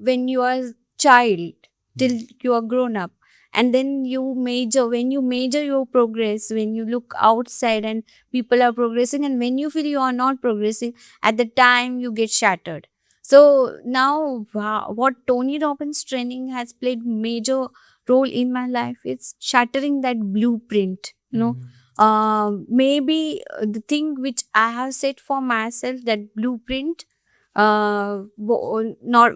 when you are child till you are grown up, and then when you measure your progress, when you look outside and people are progressing, and when you feel you are not progressing, at the time you get shattered. So now, what Tony Robbins training has played major role in my life, it's shattering that blueprint, maybe the thing which I have set for myself, that blueprint, not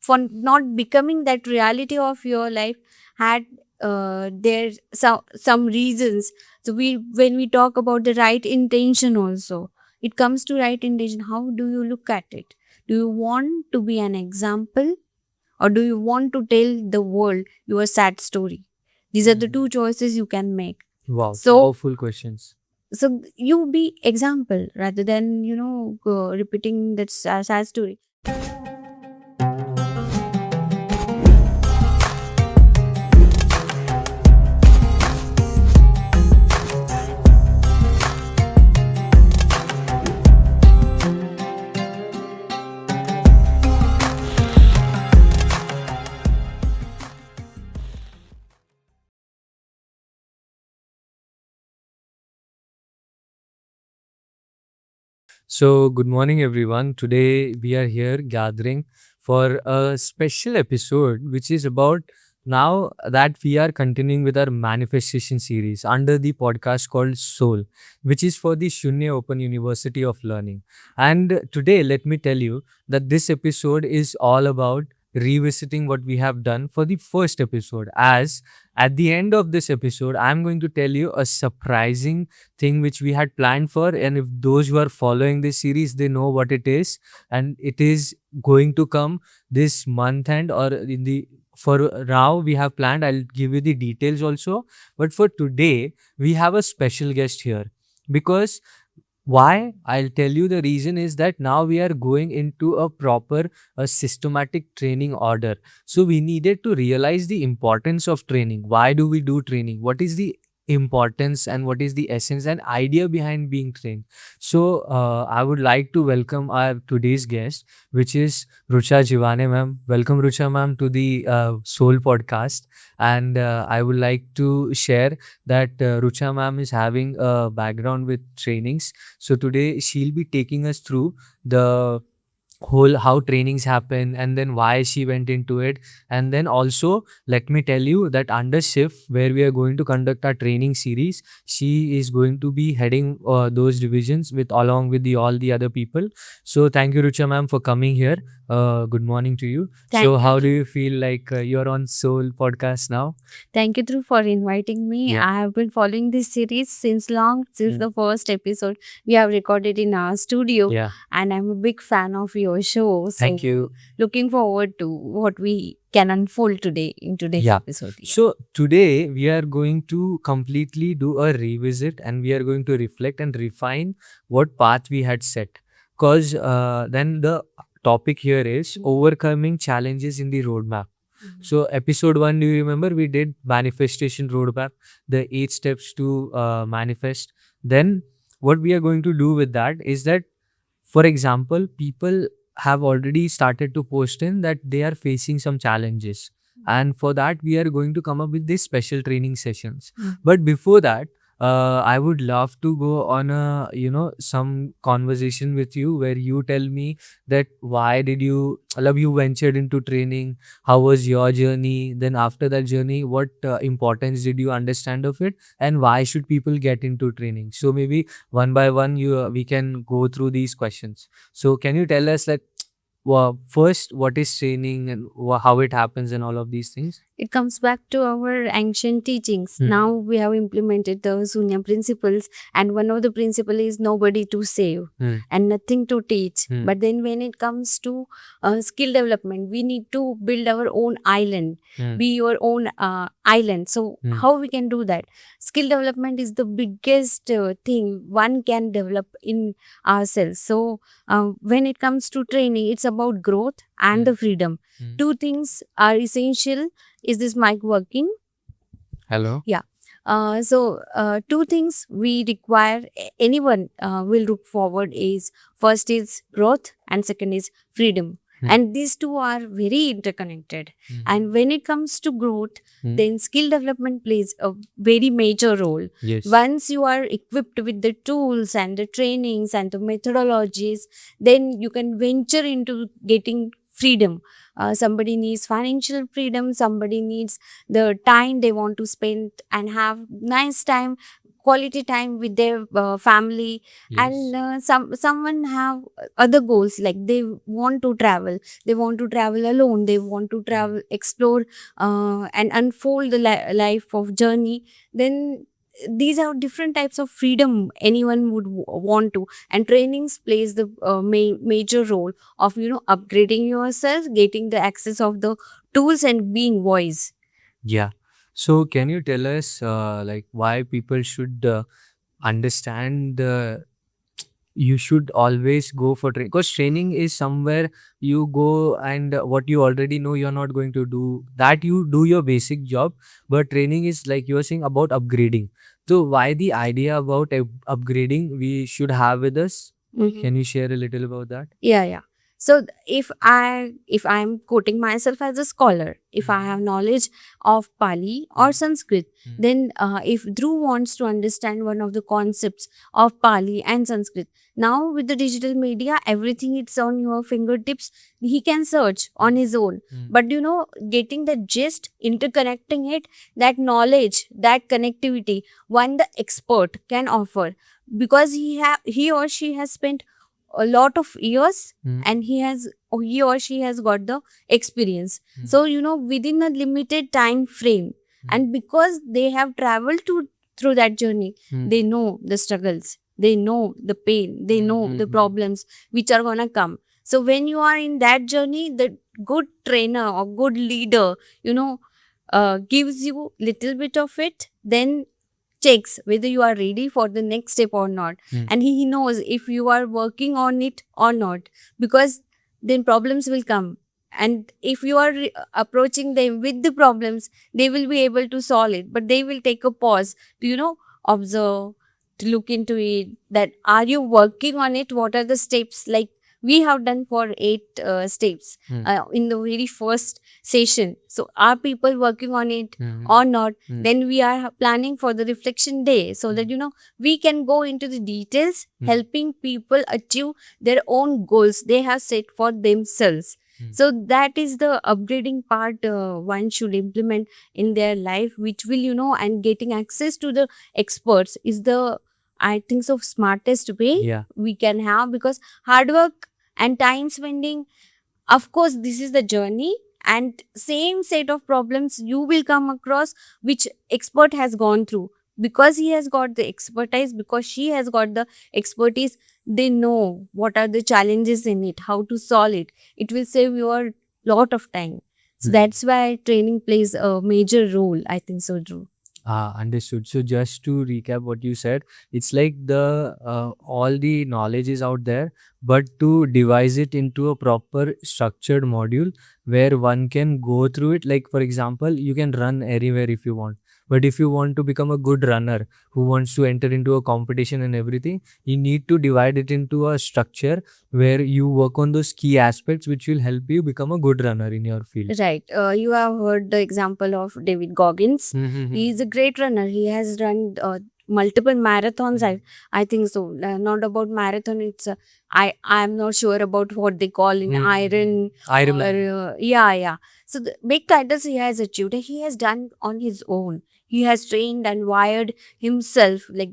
for not becoming that reality of your life, had there some reasons. So when we talk about the right intention also, it comes to right intention. How do you look at it? Do you want to be an example, or do you want to tell the world your sad story? These are the two choices you can make. Wow, So powerful questions. so you be example rather than repeating that sad story. So, good morning, everyone. Today we are here gathering for a special episode, which is about now that we are continuing with our manifestation series under the podcast called Soul, which is for the Sunya Open University of Learning. And today, let me tell you that this episode is all about revisiting what we have done for the first episode. As at the end of this episode, I'm going to tell you a surprising thing which we had planned for, and if those who are following this series, they know what it is, and it is going to come this month end, or in the for now we have planned. I'll give you the details also, but for today we have a special guest here. Because why? I'll tell you. The reason is that now we are going into a proper, a systematic training order. So we needed to realize the importance of training. Why do we do training? What is the importance and what is the essence and idea behind being trained? So I would like to welcome our today's guest, which is Wrucha Jivane ma'am. Welcome, Wrucha ma'am, to the Soul podcast. And I would like to share that Wrucha ma'am is having a background with trainings, so today she'll be taking us through the whole how trainings happen and then why she went into it. And then also let me tell you that under shift where we are going to conduct our training series, she is going to be heading those divisions with along with the all the other people. So thank you, Rucha ma'am, for coming here. Good morning to you. So how do you feel like you're on Soul podcast now? Thank you, Dhruv, for inviting me. Yeah. I have been following this series since the first episode we have recorded in our studio. Yeah. And I'm a big fan of your show. So Thank you. looking forward to what we can unfold today in today's episode. Yeah. So today we are going to completely do a revisit, and we are going to reflect and refine what path we had set. Because then the topic here is overcoming challenges in the roadmap. So episode 1, do you remember we did manifestation roadmap, the 8 steps to manifest. Then what we are going to do with that is that, for example, people have already started to post in that they are facing some challenges, and for that we are going to come up with these special training sessions. But before that, I would love to go on a some conversation with you where you tell me that why did you love you ventured into training, how was your journey, then after that journey what importance did you understand of it, and why should people get into training. So maybe one by one we can go through these questions. So can you tell us that first what is training and how it happens and all of these things? It comes back to our ancient teachings. Now we have implemented the Sunya principles, and one of the principle is nobody to save and nothing to teach. But then when it comes to skill development, we need to build our own island, be your own island. So how we can do that? Skill development is the biggest thing one can develop in ourselves. So when it comes to training, it's about growth and the freedom. Two things are essential. Is this mic working? Hello. Yeah. Two things we require, anyone will look forward is, first is growth and second is freedom. And these two are very interconnected. And when it comes to growth, then skill development plays a very major role. Yes. Once you are equipped with the tools and the trainings and the methodologies, then you can venture into getting freedom. Somebody needs financial freedom, somebody needs the time they want to spend and have nice time, quality time with their family. Yes. And someone have other goals, like they want to travel, they want to travel alone, they want to travel, explore, and unfold the life of journey. Then these are different types of freedom anyone would want to, and trainings plays the major role of upgrading yourself, getting the access of the tools and being wise. Yeah. So can you tell us like why people should understand you should always go for training, because training is somewhere you go and what you already know you're not going to do that, you do your basic job, but training is like you are saying about upgrading. So why the idea about upgrading we should have with us? Can you share a little about that? Yeah. So if I'm quoting myself as a scholar, if I have knowledge of Pali or Sanskrit, then if Dhruv wants to understand one of the concepts of Pali and Sanskrit, now with the digital media, everything it's on your fingertips. He can search on his own. But getting the gist, interconnecting it, that knowledge, that connectivity, one the expert can offer, because he or she has spent a lot of years, and he or she has got the experience. So within a limited time frame, and because they have traveled through that journey, they know the struggles, they know the pain, they know the problems which are gonna come. So when you are in that journey, the good trainer or good leader gives you little bit of it, then checks whether you are ready for the next step or not. And he knows if you are working on it or not, because then problems will come. And if you are approaching them with the problems, they will be able to solve it, but they will take a pause to observe, to look into it, that are you working on it, what are the steps, like we have done for 8 steps in the very first session. So are people working on it or not? Then we are planning for the reflection day, so that we can go into the details, helping people achieve their own goals they have set for themselves. So that is the upgrading part one should implement in their life, which will and getting access to the experts is the, I think so, smartest way Yeah. we can have. Because hard work and time spending, of course, this is the journey, and same set of problems you will come across which expert has gone through, because he has got the expertise, because she has got the expertise. They know what are the challenges in it, how to solve it. It will save you a lot of time. So that's why training plays a major role, I think so, Drew. Understood. So just to recap what you said, it's like the all the knowledge is out there, but to devise it into a proper structured module where one can go through it. Like for example, you can run anywhere if you want, but if you want to become a good runner who wants to enter into a competition and everything, you need to divide it into a structure where you work on those key aspects which will help you become a good runner in your field. Right. You have heard the example of David Goggins. He is a great runner. He has run multiple marathons. I think so. Not about marathon. It's I'm not sure about what they call in Iron. Ironman. Yeah. So the big titles he has achieved, he has done on his own. He has trained and wired himself, like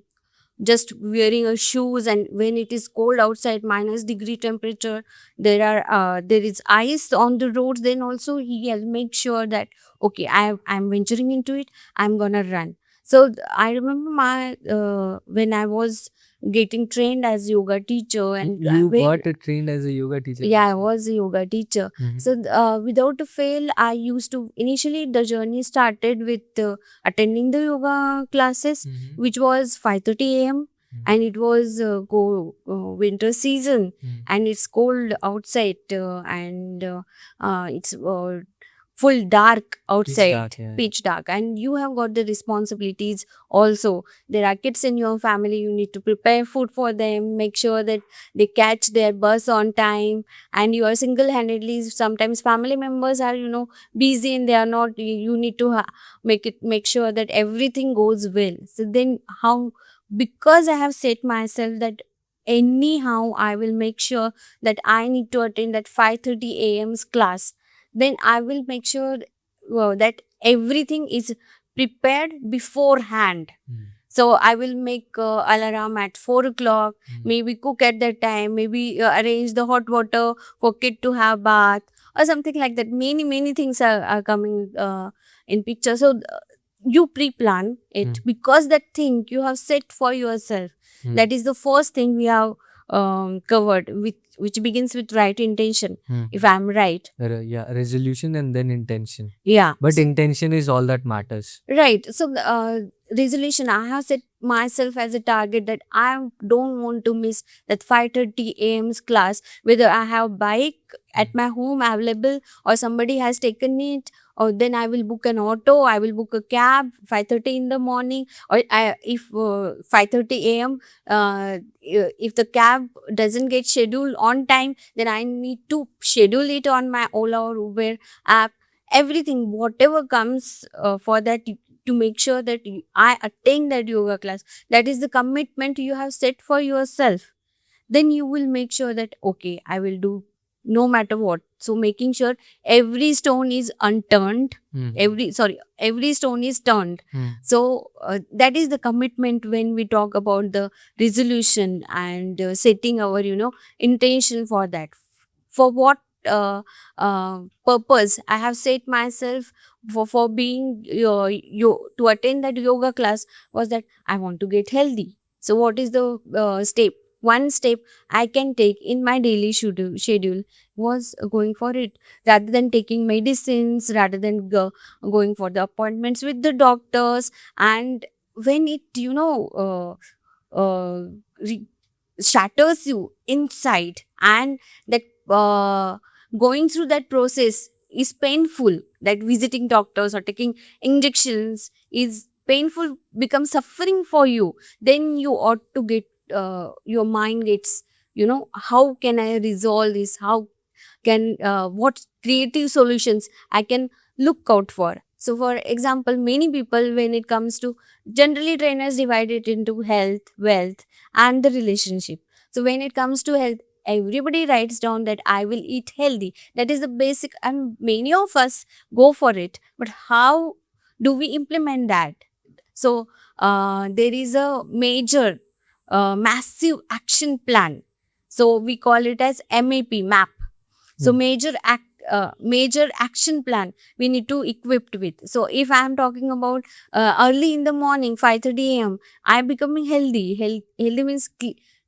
just wearing a shoes, and when it is cold outside, -degree temperature, there is ice on the roads, then also he'll make sure that okay, I'm venturing into it, I'm gonna run. So I remember my when I was getting trained as yoga teacher, and You got trained as a yoga teacher? yeah, I was a yoga teacher. So without a fail, I used to, initially the journey started with attending the yoga classes, which was 5:30 a.m. and it was winter season, and it's cold outside, and it's full dark outside, dark, yeah. pitch dark, and you have got the responsibilities also. There are kids in your family, you need to prepare food for them, make sure that they catch their bus on time, and you are single-handedly, sometimes family members are, busy and they are not, you need to make sure that everything goes well. So then how, because I have set myself that anyhow I will make sure that I need to attend that 5:30 a.m.'s class, then I will make sure that everything is prepared beforehand. So I will make alarm at 4 o'clock, maybe cook at that time, maybe arrange the hot water for kid to have bath or something like that. Many things are coming in picture. So you pre-plan it because that thing you have set for yourself. That is the first thing we have covered, which begins with right intention. If I'm right. Yeah, resolution and then intention. Yeah. But intention is all that matters. Right. So, resolution, I have set myself as a target that I don't want to miss that 5:30 a.m.'s class, whether I have bike at my home available or somebody has taken it, or then I will book an auto, I will book a cab 5:30 in the morning, or if 5:30 a.m. If the cab doesn't get scheduled on time, then I need to schedule it on my Ola or Uber app. Everything, whatever comes for that, to make sure that I attain that yoga class. That is the commitment you have set for yourself. Then you will make sure that, okay, I will do no matter what. So making sure every stone is unturned, every stone is turned. So that is the commitment when we talk about the resolution and setting our, intention for that. For what purpose I have set myself for being to attend that yoga class was that I want to get healthy. So what is the step? One step I can take in my daily schedule was going for it, rather than taking medicines, rather than going for the appointments with the doctors. And when it re- shatters you inside, and that going through that process is painful, that visiting doctors or taking injections is painful, becomes suffering for you, then you ought to get your mind gets, how can I resolve this, how can what creative solutions I can look out for. So for example, many people, when it comes to, generally trainers divide it into health, wealth, and the relationship. So when it comes to health, everybody writes down that I will eat healthy. That is the basic, and many of us go for it. But how do we implement that? So there is a major, massive action plan. So we call it as map. So major action plan we need to equipped with. So if I am talking about early in the morning 5:30 a.m. I am becoming healthy. Healthy means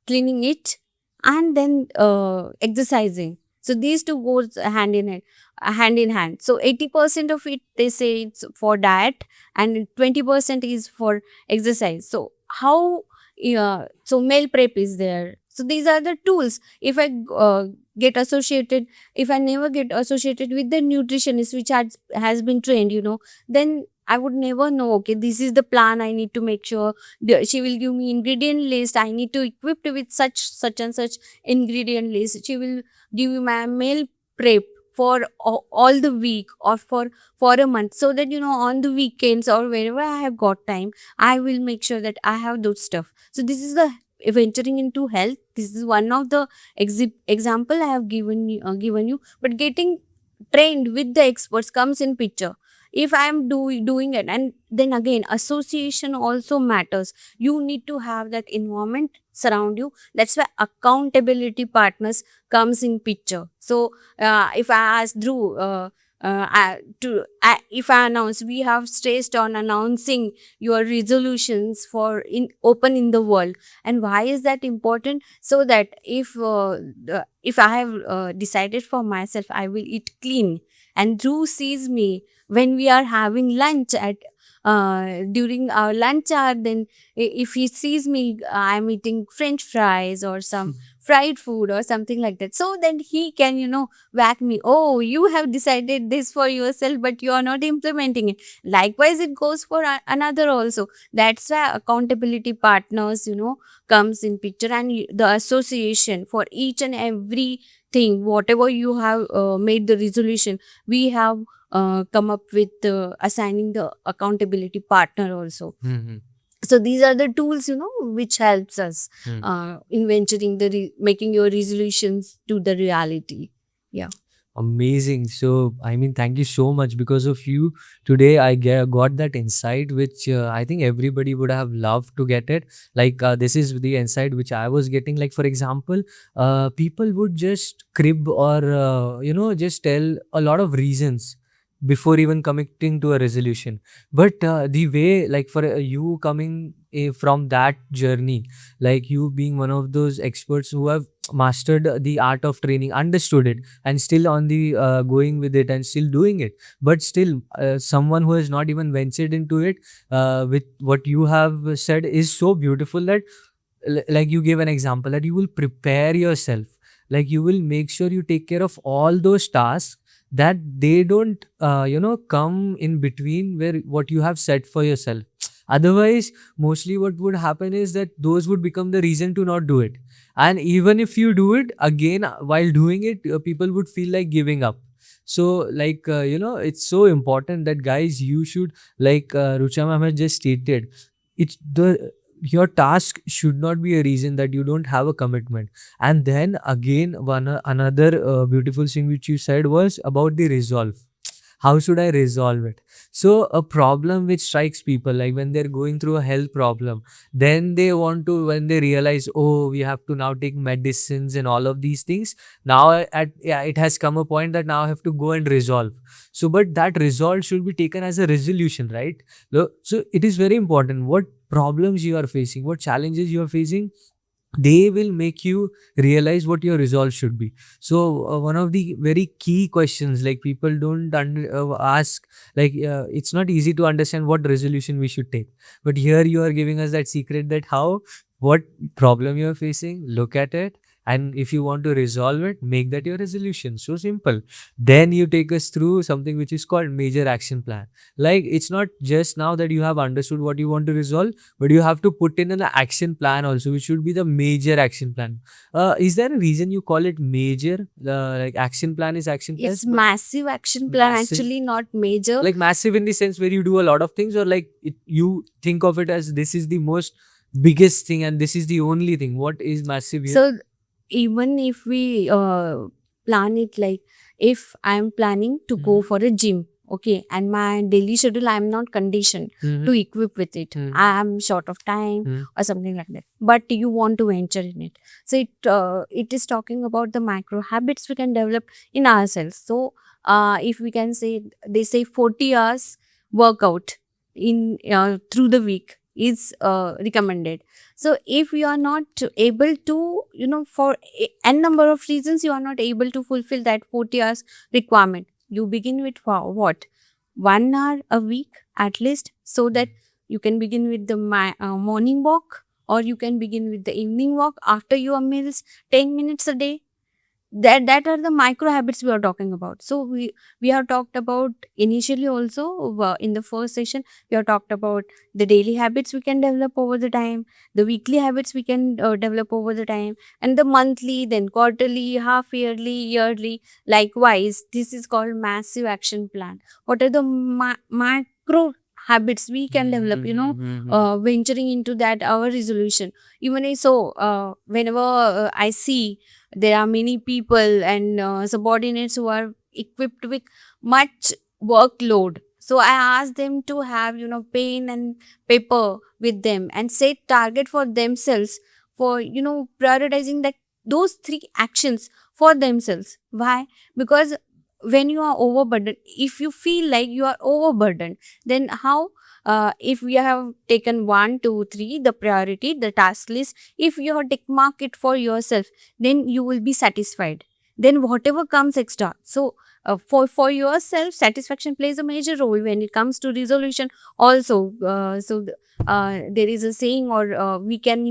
cleaning it and then exercising. So these two goes hand in hand, So 80% of it, they say, it's for diet, and 20% is for exercise. So how? So meal prep is there. So these are the tools. If I get associated, if I never get associated with the nutritionist which has been trained, then I would never know, okay, this is the plan I need to make sure. She will give me ingredient list. I need to equip with such and such ingredient list. She will give you my meal prep for all the week, or for a month, so that on the weekends or wherever I have got time, I will make sure that I have those stuff. So this is the venturing into health. This is one of the example I have given you. But getting trained with the experts comes in picture. If I am doing it, and then again association also matters. You need to have that environment surround you. That's why accountability partners comes in picture. So if I ask Drew, if I announce, we have stressed on announcing your resolutions for open in the world. And why is that important? So that if I have decided for myself I will eat clean, and Drew sees me when we are having lunch at during our lunch hour, then if he sees me I'm eating french fries or some fried food or something like that. So then he can, whack me. Oh, you have decided this for yourself, but you are not implementing it. Likewise, it goes for another also. That's why accountability partners, comes in picture, and the association for each and every thing, whatever you have made the resolution, we have come up with assigning the accountability partner also. So these are the tools, which helps us in venturing making your resolutions to the reality. Yeah. Amazing. So, I mean, thank you so much. Because of you, today I got that insight, which I think everybody would have loved to get it. Like, this is the insight which I was getting. Like, for example, people would just crib or, just tell a lot of reasons before even committing to a resolution. But the way, like, for you coming from that journey, like you being one of those experts who have mastered the art of training, understood it, and still on the going with it and still doing it, but still someone who has not even ventured into it, with what you have said is so beautiful that like you gave an example that you will prepare yourself, like you will make sure you take care of all those tasks, that they don't come in between where what you have set for yourself. Otherwise, mostly what would happen is that those would become the reason to not do it. And even if you do it again, while doing it, people would feel like giving up. So like it's so important that, guys, you should, like Rucha ma'am has just stated, it's the your task should not be a reason that you don't have a commitment. And then again, one another beautiful thing which you said was about the resolve. How should I resolve it? So a problem which strikes people, like when they're going through a health problem, then they want to, when they realize, oh, we have to now take medicines and all of these things, now it has come a point that now I have to go and resolve. So but that resolve should be taken as a resolution, right? So it is very important what problems you are facing, what challenges you are facing, they will make you realize what your resolve should be. So one of the very key questions, like people don't ask, like it's not easy to understand what resolution we should take, but here you are giving us that secret, that how, what problem you are facing, look at it, and if you want to resolve it, make that your resolution. So simple. Then you take us through something which is called major action plan. Like it's not just now that you have understood what you want to resolve, but you have to put in an action plan also, which should be the major action plan. Is there a reason you call it major? Like action plan is action plan, It's massive action plan, massive, actually, not major. like massive in the sense where you do a lot of things, or like you think of it as this is the most biggest thing and this is the only thing. What is massive here? So even if we plan it, like if I'm planning to go for a gym, okay, and my daily schedule, I'm not conditioned to equip with it. I'm short of time or something like that. But you want to venture in it. So it is talking about the micro habits we can develop in ourselves. So if we can say, they say 40 hours workout in through the week is recommended. So if you are not able to, for n number of reasons, you are not able to fulfill that 40 hours requirement, you begin with what? 1 hour a week at least, so that you can begin with the morning walk, or you can begin with the evening walk after your meals, 10 minutes a day. That are the micro habits we are talking about. So we have talked about initially also, in the first session we have talked about the daily habits we can develop over the time, the weekly habits we can develop over the time, and the monthly, then quarterly, half yearly, yearly. Likewise, this is called massive action plan. What are the macro habits we can develop, venturing into that our resolution. Whenever I see there are many people and subordinates who are equipped with much workload, so I ask them to have, pen and paper with them and set target for themselves, for, prioritizing that those three actions for themselves. Why? Because when you are overburdened, if you feel like you are overburdened, then how? If we have taken 1, 2, 3, the priority, the task list, if you have tick mark it for yourself, then you will be satisfied. Then whatever comes extra. So for yourself, satisfaction plays a major role when it comes to resolution also. There is a saying, or we can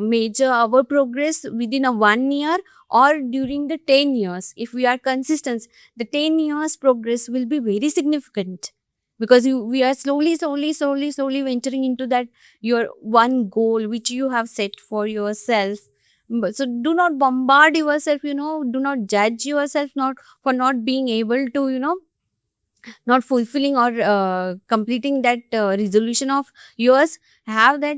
measure our progress within a 1 year or during the 10 years. If we are consistent, the 10 years progress will be very significant, because we are slowly venturing into that your one goal which you have set for yourself. So do not bombard yourself, do not judge yourself not for not being able to, not fulfilling or completing that resolution of yours. Have that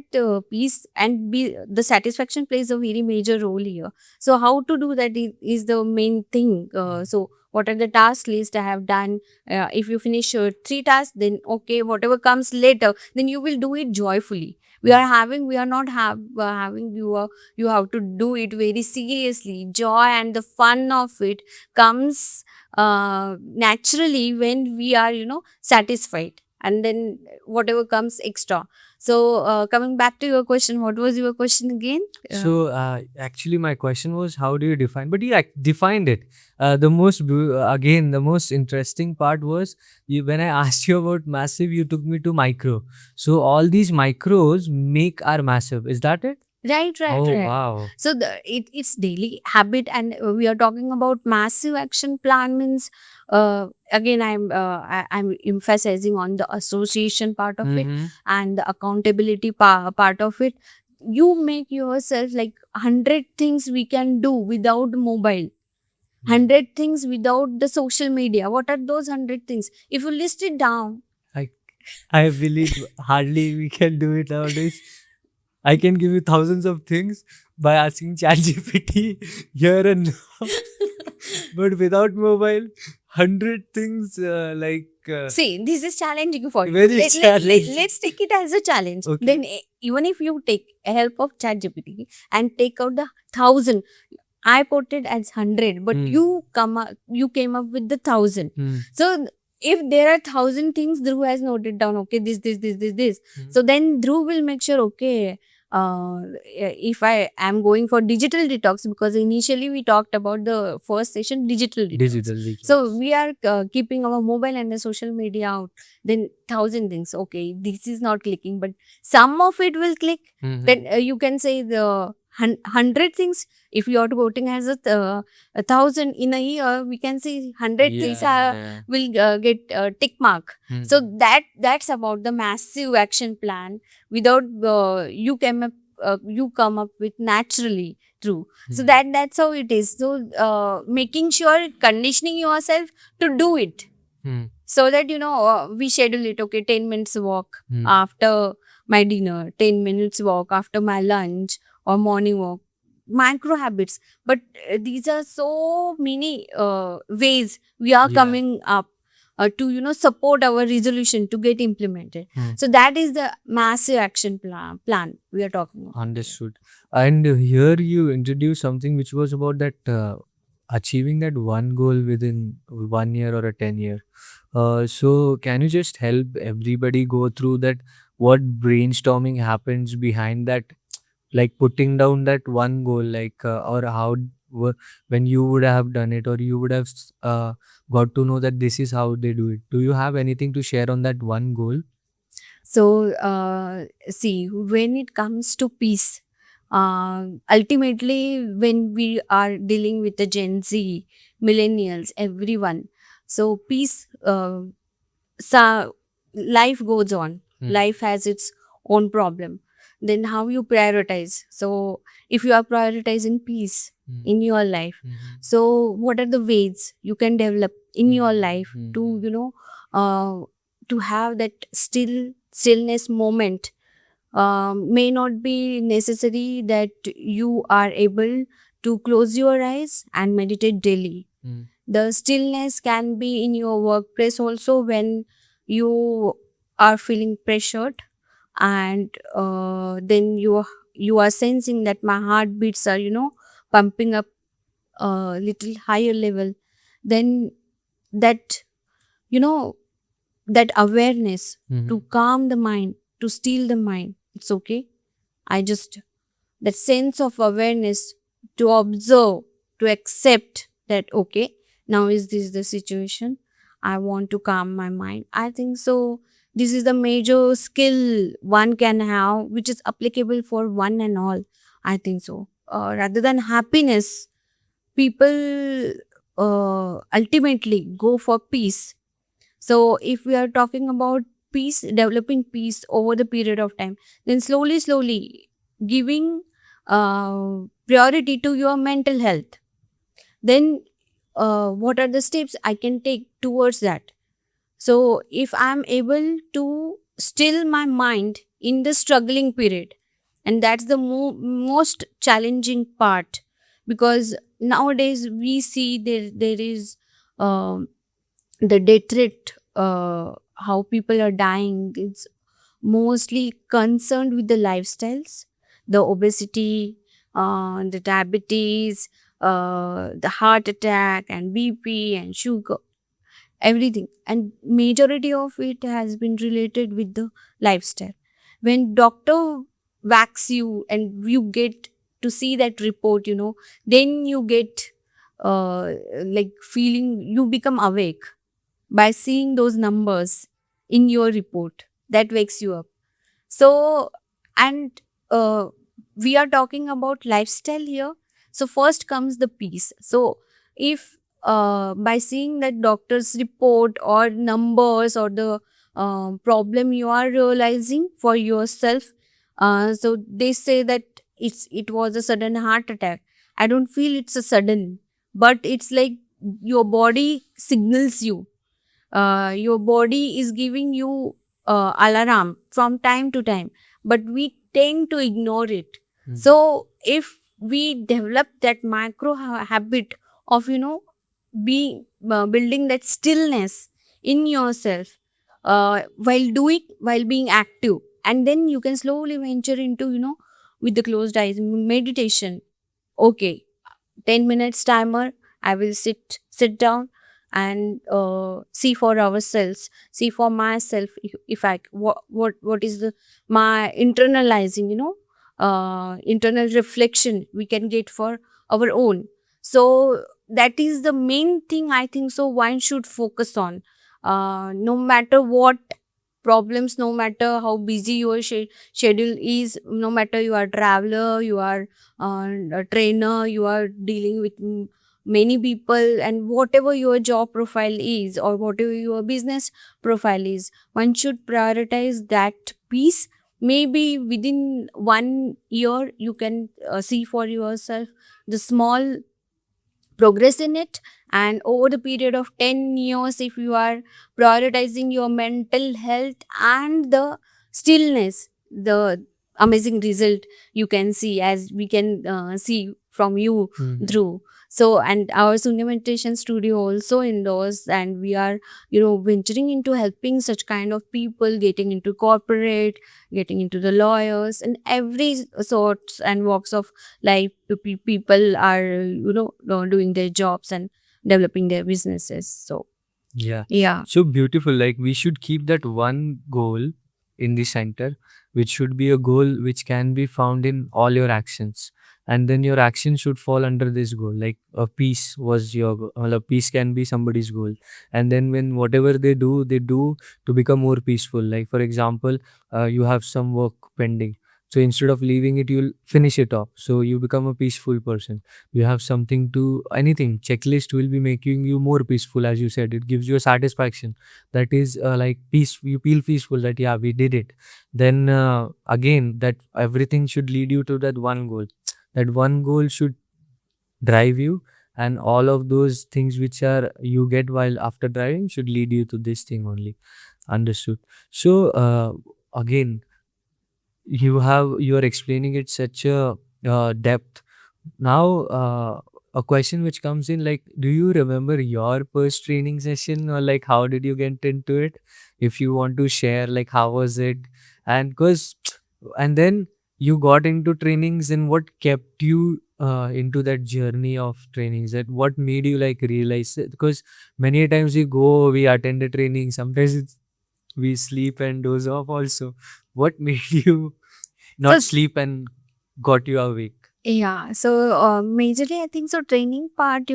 peace, and be the satisfaction plays a very major role here. So how to do that is the main thing. So what are the task list I have done? If you finish 3 tasks, then okay, whatever comes later, then you will do it joyfully. We are not having you have to do it very seriously. Joy and the fun of it comes naturally when we are satisfied, and then whatever comes extra. So coming back to your question, what was your question again? So actually, my question was, how do you define? But you defined it. Again, the most interesting part was when I asked you about massive, you took me to micro. So all these micros make our massive. Is that it? Right. Oh wow. So it's daily habit, and we are talking about massive action plan means, again I'm emphasizing on the association part of it Mm-hmm. and the accountability part of it. You make yourself like 100 things we can do without mobile, 100 things without the social media. What are those 100 things? If you list it down, I I believe hardly we can do it nowadays. I can give you thousands of things by asking ChatGPT here and now. But without mobile, 100 things see, this is challenging for you. very challenging. Let's take it as a challenge. Okay. Then even if you take help of ChatGPT and take out the 1,000, I put it as 100, but you came up with the 1,000. So if there are 1,000 things, Dhruv has noted down, okay, this. So then Dhruv will make sure, okay, if I am going for digital detox, because initially we talked about the first session, digital detox. Digital detox. So we are keeping our mobile and the social media out. Then 1,000 things, okay, this is not clicking, but some of it will click. Then you can say the 100 things. If you are voting as a 1,000 in a year, we can see 100 things will get tick mark. So that's about the massive action plan without you come up with naturally through. So that's how it is. So making sure conditioning yourself to do it, so that we schedule it. Okay, 10 minutes walk after my dinner, 10 minutes walk after my lunch or morning walk. Micro habits, but these are so many ways we are coming up to support our resolution to get implemented. So that is the massive action plan we are talking about. Understood. And here you introduced something which was about that achieving that one goal within 1 year or a 10 year. So can you just help everybody go through that? What brainstorming happens behind that, like putting down that one goal, or how when you would have done it, or you would have got to know that this is how they do it. Do you have anything to share on that one goal? So see, when it comes to peace, ultimately when we are dealing with the Gen Z, millennials, everyone, so peace, life goes on. Life has its own problem. Then how you prioritize? So if you are prioritizing peace in your life, so what are the ways you can develop in your life to to have that stillness moment? May not be necessary that you are able to close your eyes and meditate daily. The stillness can be in your workplace also, when you are feeling pressured, and then you are sensing that my heartbeats are pumping up a little higher level. Then that you know that awareness to calm the mind, to steal the mind, it's okay. I just that sense of awareness to observe, to accept that, okay, now is this the situation, I want to calm my mind. I think so this is the major skill one can have, which is applicable for one and all. I think so. Rather than happiness, people ultimately go for peace. So, if we are talking about peace, developing peace over the period of time, then slowly giving priority to your mental health, then what are the steps I can take towards that? So, if I'm able to still my mind in the struggling period, and that's the most challenging part, because nowadays we see there is um, the death rate, how people are dying. It's mostly concerned with the lifestyles, the obesity, the diabetes, the heart attack, and BP and sugar, everything. And majority of it has been related with the lifestyle. When doctor whacks you and you get to see that report, then you get like feeling, you become awake by seeing those numbers in your report. That wakes you up. So, and we are talking about lifestyle here. So, first comes the peace. So, if by seeing that doctor's report or numbers or the problem you are realizing for yourself, so they say that it was a sudden heart attack. I don't feel it's a sudden, but it's like your body signals you, your body is giving you alarm from time to time, but we tend to ignore it. So if we develop that micro habit of being building that stillness in yourself, while being active, and then you can slowly venture into with the closed eyes meditation. Okay, 10 minutes timer, I will sit down and see for ourselves, see for myself, if I what is the my internalizing, internal reflection we can get for our own. So that is the main thing, I think so one should focus on, no matter what problems, no matter how busy your schedule is, no matter you are traveler, you are a trainer, you are dealing with many people, and whatever your job profile is or whatever your business profile is, one should prioritize that piece. Maybe within 1 year you can see for yourself the small progress in it, and over the period of 10 years, if you are prioritizing your mental health and the stillness, the amazing result you can see, as we can see from you, through. So, and our Sunya meditation studio also endorse, and we are venturing into helping such kind of people, getting into corporate, getting into the lawyers, and every sorts and walks of life. People are doing their jobs and developing their businesses. So Yeah. yeah. So beautiful. Like we should keep that one goal in the center, which should be a goal which can be found in all your actions. And then your action should fall under this goal. Like a peace was your goal. Well, a peace can be somebody's goal. And then when whatever they do to become more peaceful. Like for example, you have some work pending. So instead of leaving it, you'll finish it off. So you become a peaceful person. You have something to anything checklist will be making you more peaceful. As you said, it gives you a satisfaction, that is like peace. You feel peaceful that yeah, we did it. Then again, that everything should lead you to that one goal. That one goal should drive you, and all of those things which are you get while after driving should lead you to this thing only. Understood. So again, you are explaining it such a depth. Now, a question which comes in, like, do you remember your first training session, or like how did you get into it? If you want to share, like how was it? And because, and then you got into trainings, and what kept you into that journey of trainings? That what made you like realize it? Because many times we go, we attend a training, sometimes we sleep and doze off also. What made you So not sleep and got you awake? Yeah, so majorly I think so training part,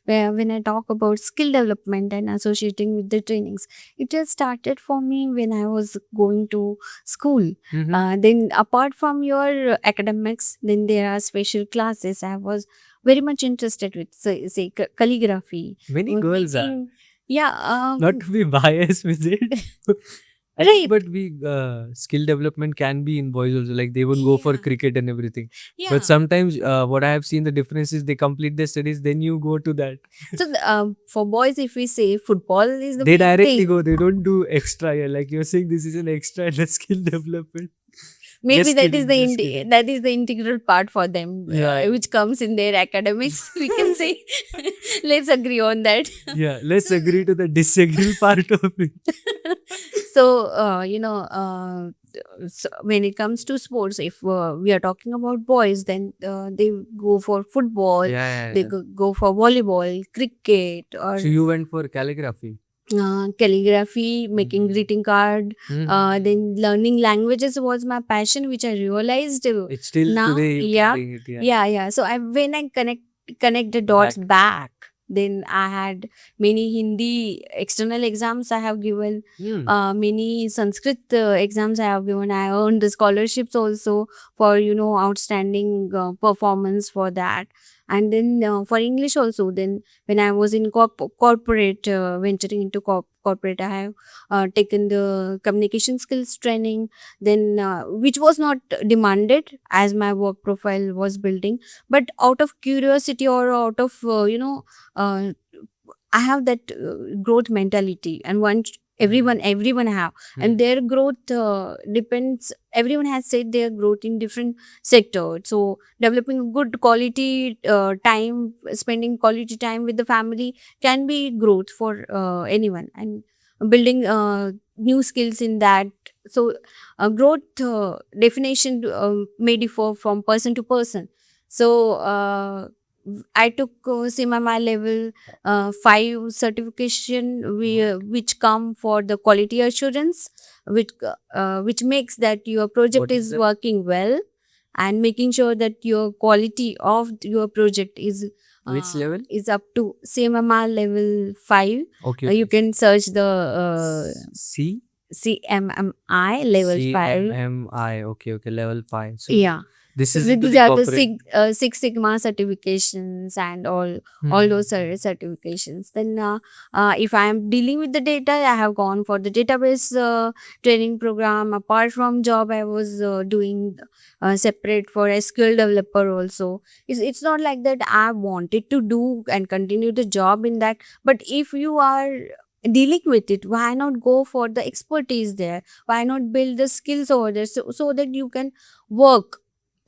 where when I talk about skill development and associating with the trainings, it just started for me when I was going to school. Then apart from your academics, then there are special classes. I was very much interested with, say calligraphy, Many girls are. making, yeah, Not to be biased with it. I think, right, but we skill development can be in boys also. Like they would go for yeah, cricket and everything. yeah. But sometimes, what I have seen the difference is they complete their studies, then you go to that. So for boys, if we say football is the They main directly thing, go. They don't do extra. Yeah, like you're saying, this is an extra in the skill development. maybe Just kidding. Just kidding. that is the integral part for them, Yeah, which comes in their academics. We can say, let's agree on that. yeah. Let's So, agree to the disagree part of it. so so when it comes to sports, if we are talking about boys, then they go for football, Yeah, yeah, they yeah. go for volleyball, cricket, So or you went for calligraphy. calligraphy, making Mm-hmm. greeting card, Mm-hmm. then learning languages was my passion, which I realized It's still now. today you Yeah, carrying it. Yeah. yeah. So I when I connect the dots Back. back, then I had many Hindi external exams I have given, Hmm. many Sanskrit exams I have given. I earned the scholarships also for outstanding performance for that, and then for English also. Then when I was in corporate, venturing into corporate, I have taken the communication skills training, then which was not demanded as my work profile was building, but out of curiosity or out of uh, I have that growth mentality, and everyone have, and their growth depends. Everyone has said their growth in different sector. So developing a good quality time, spending quality time with the family can be growth for anyone, and building new skills in that. So growth definition may differ from person to person. So I took CMMI level 5 certification, which come for the quality assurance, which makes that your project What is is that? working well, and making sure that your quality of your project Which level? is up to CMMR level 5. Okay, You okay. can search the C CMMI level C M 5. M I. Okay, okay. Level 5. So Yeah. this So is into these the are the corporate. Six Sigma certifications and all Hmm. those certifications. Then if I am dealing with the data, I have gone for the database training program. Apart from job, I was doing separate for SQL developer also. It's not like that I wanted to do and continue the job in that. But if you are dealing with it, why not go for the expertise there? Why not build the skills over there, so that you can work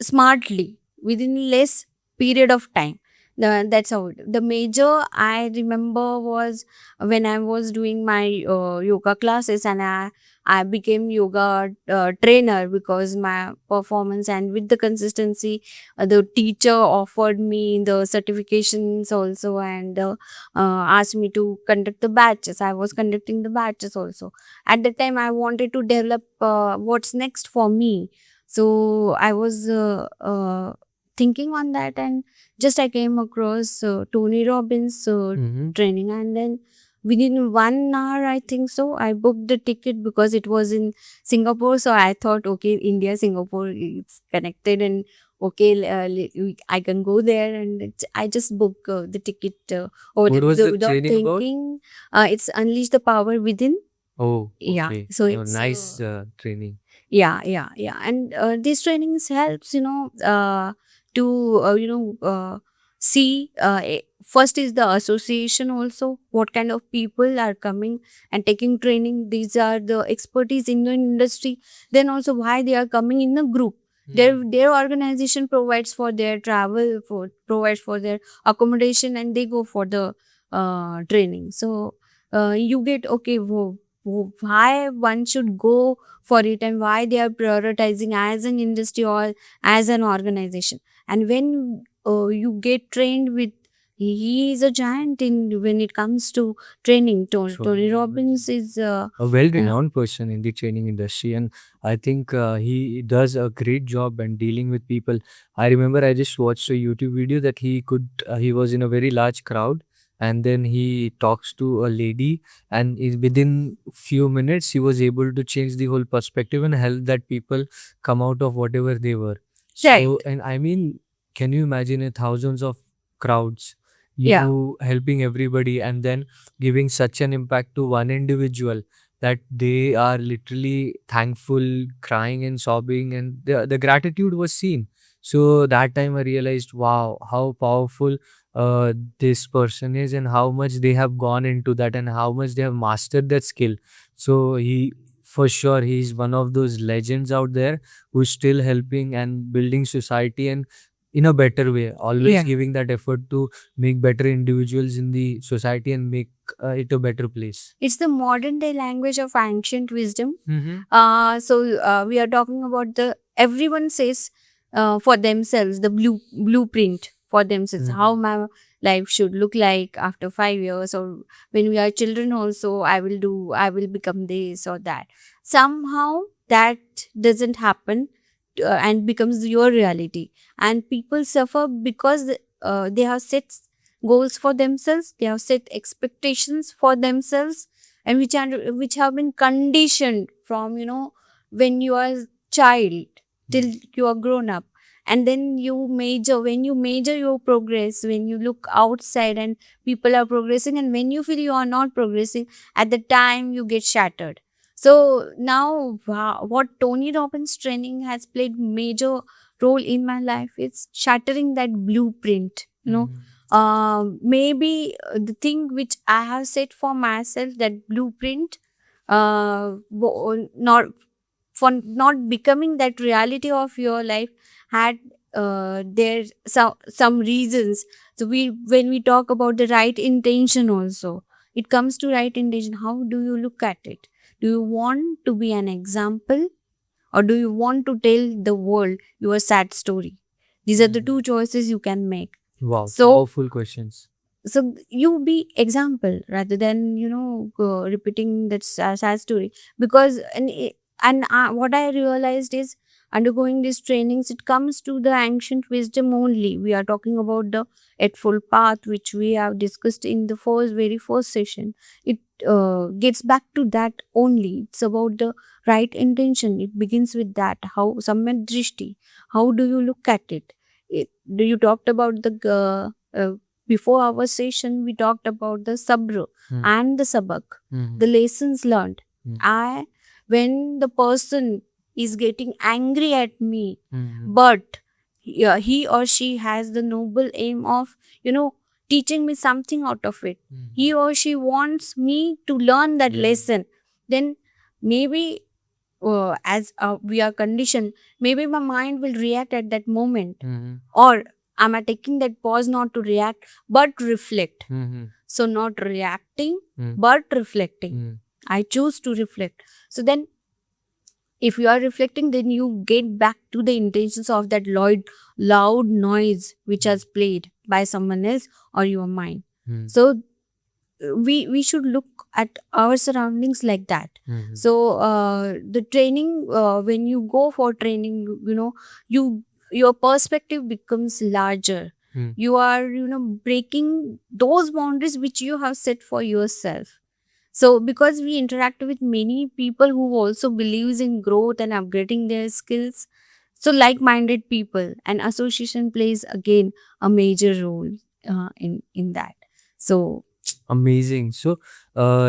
smartly within less period of time. That's how the major I remember was when I was doing my yoga classes, and I became yoga trainer because my performance and with the consistency, the teacher offered me the certifications also, and asked me to conduct the batches. I was conducting the batches also. At the time I wanted to develop what's next for me, so I was thinking on that, and just I came across Tony Robbins Mm-hmm. training, and then within 1 hour, I think so, I booked the ticket because it was in Singapore. So I thought, okay, India, Singapore, it's connected, and okay, I can go there, and I just booked the ticket over What there was the without training about? thinking. It's Unleash the Power Within. Oh, Yeah, okay. so Oh, it's nice training. yeah, and these trainings helps to see first is the association also, what kind of people are coming and taking training. These are the expertise in the industry. Then also why they are coming in a group. Their organization provides for their travel, for provides for their accommodation, and they go for the training. So you get, okay, why one should go for it, and why they are prioritizing as an industry or as an organization. And when you get trained with he is a giant in when it comes to training. Sure. Tony Robbins is A well-renowned person in the training industry, and I think he does a great job and dealing with people. I remember I just watched a YouTube video that he was in a very large crowd, and then he talks to a lady, and within few minutes he was able to change the whole perspective and help that people come out of whatever they were. right. So, and I mean, can you imagine a thousands of crowds, Yeah. you helping everybody, and then giving such an impact to one individual that they are literally thankful, crying and sobbing, and the gratitude was seen. So that time I realized, wow, how powerful this person is, and how much they have gone into that, and how much they have mastered that skill. So for sure, he's one of those legends out there who's still helping and building society, and in a better way, always Yeah. giving that effort to make better individuals in the society and make it a better place. It's the modern day language of ancient wisdom. Mm-hmm. So we are talking about the everyone says for themselves the blueprint for themselves how my life should look like after 5 years, or when we are children also I will become this or that. Somehow that doesn't happen and becomes your reality, and people suffer because they have set goals for themselves, they have set expectations for themselves, and which have been conditioned from when you are child till you are grown up. And then you major when you major your progress, when you look outside and people are progressing, and when you feel you are not progressing, at the time you get shattered. So now, wow, what Tony Robbins training has played major role in my life is shattering that blueprint. Maybe the thing which I have set for myself, that blueprint, not for not becoming that reality of your life, had there some reasons. So when we talk about the right intention also, it comes to right intention. How do you look at it? Do you want to be an example, or do you want to tell the world your sad story? These are the two choices you can make. Wow, So powerful questions. so you be example rather than repeating that sad story. Because what I realized is, undergoing these trainings, it comes to the ancient wisdom only. We are talking about the eightfold path, which we have discussed in the very first session. It gets back to that only. It's about the right intention. It begins with that. How samyak drishti, how do you look at it? Do you talked about the before our session, we talked about the sabr and the sabak, the lessons learned. I When the person is getting angry at me, but he or she has the noble aim of teaching me something out of it. He or she wants me to learn that lesson. Then maybe as we are conditioned, maybe my mind will react at that moment, or am I taking that pause not to react but reflect? So not reacting but reflecting. I choose to reflect. So then if you are reflecting, then you get back to the intentions of that loud noise which has played by someone else or your mind. So we should look at our surroundings like that. So the training, when you go for training, your perspective becomes larger. You are breaking those boundaries which you have set for yourself. So because we interact with many people who also believes in growth and upgrading their skills, so like-minded people, and association plays again a major role in that. So Amazing. So,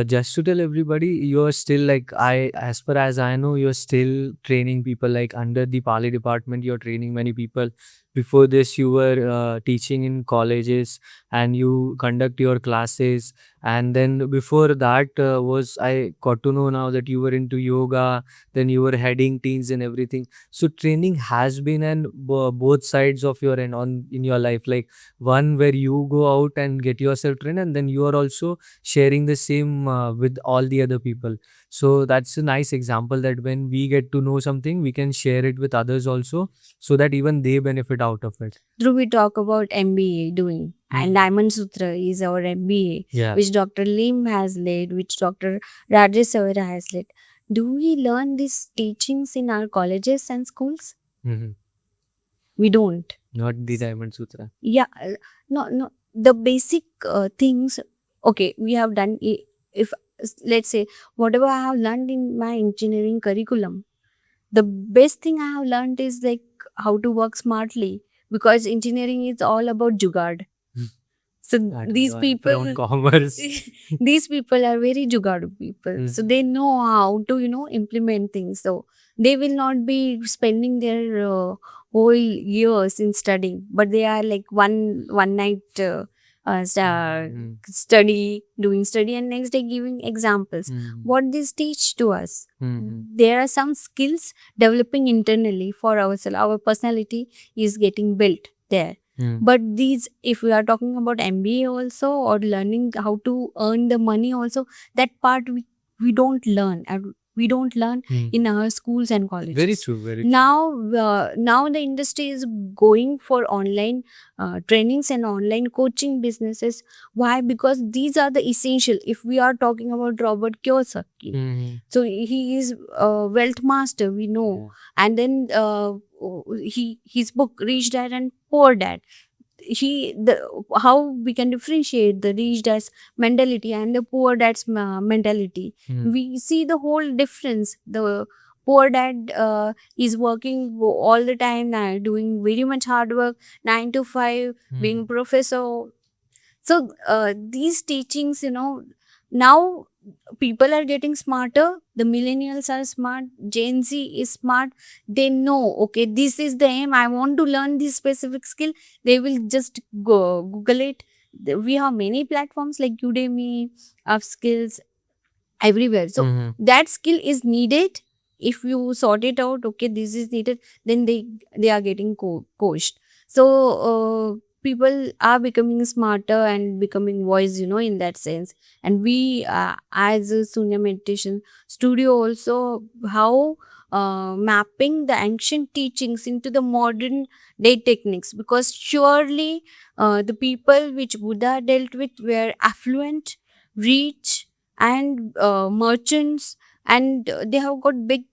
just to tell everybody, you're still like as far as I know, you're still training people like under the Pali department. You're training many people. Before this, you were teaching in colleges and you conduct your classes. And then before that, was I got to know now that you were into yoga. Then you were heading teams and everything. So, training has been an both sides of your end on in your life. Like one where you go out and get yourself trained, and then you are also sharing the same with all the other people. So that's a nice example that when we get to know something, we can share it with others also, so that even they benefit out of it. Through we talk about MBA doing, and Diamond Sutra is our MBA, Yeah. which Dr. Lim has led, which Dr. Rajesh Savera has led. Do we learn these teachings in our colleges and schools? Mhm. We don't. Not the Diamond Sutra. Yeah, no. The basic things. Okay, we have done. If let's say whatever I have learned in my engineering curriculum, the best thing I have learned is like how to work smartly, because engineering is all about jugaad. So these people, From commerce. these people are very jugaad people. So they know how to implement things. So they will not be spending their whole years in studying, but they are like one night doing study, and next day giving examples. What this teach to us? There are some skills developing internally for ourselves. Our personality is getting built there. But these, if we are talking about MBA also, or learning how to earn the money also, that part we don't learn, and we don't learn in our schools and colleges. Very true. Very true. Now the industry is going for online trainings and online coaching businesses. Why? Because these are the essential. If we are talking about Robert Kiyosaki, so he is a wealth master, we know. And then his book Rich Dad and Poor Dad, how we can differentiate the rich dad's mentality and the poor dad's mentality. We see the whole difference. The poor dad is working all the time, doing very much hard work, 9 to 5, being professor. So these teachings, now people are getting smarter. The millennials are smart. Gen Z is smart. They know, okay, this is the aim. I want to learn this specific skill. They will just go Google it. We have many platforms like Udemy, Upskills, everywhere. So that skill is needed. If you sort it out, okay, this is needed, then they are getting coached. So people are becoming smarter and becoming wise, in that sense. And we, as a Sunya Meditation Studio, also how mapping the ancient teachings into the modern day techniques, because surely the people which Buddha dealt with were affluent, rich, and merchants, and they have got big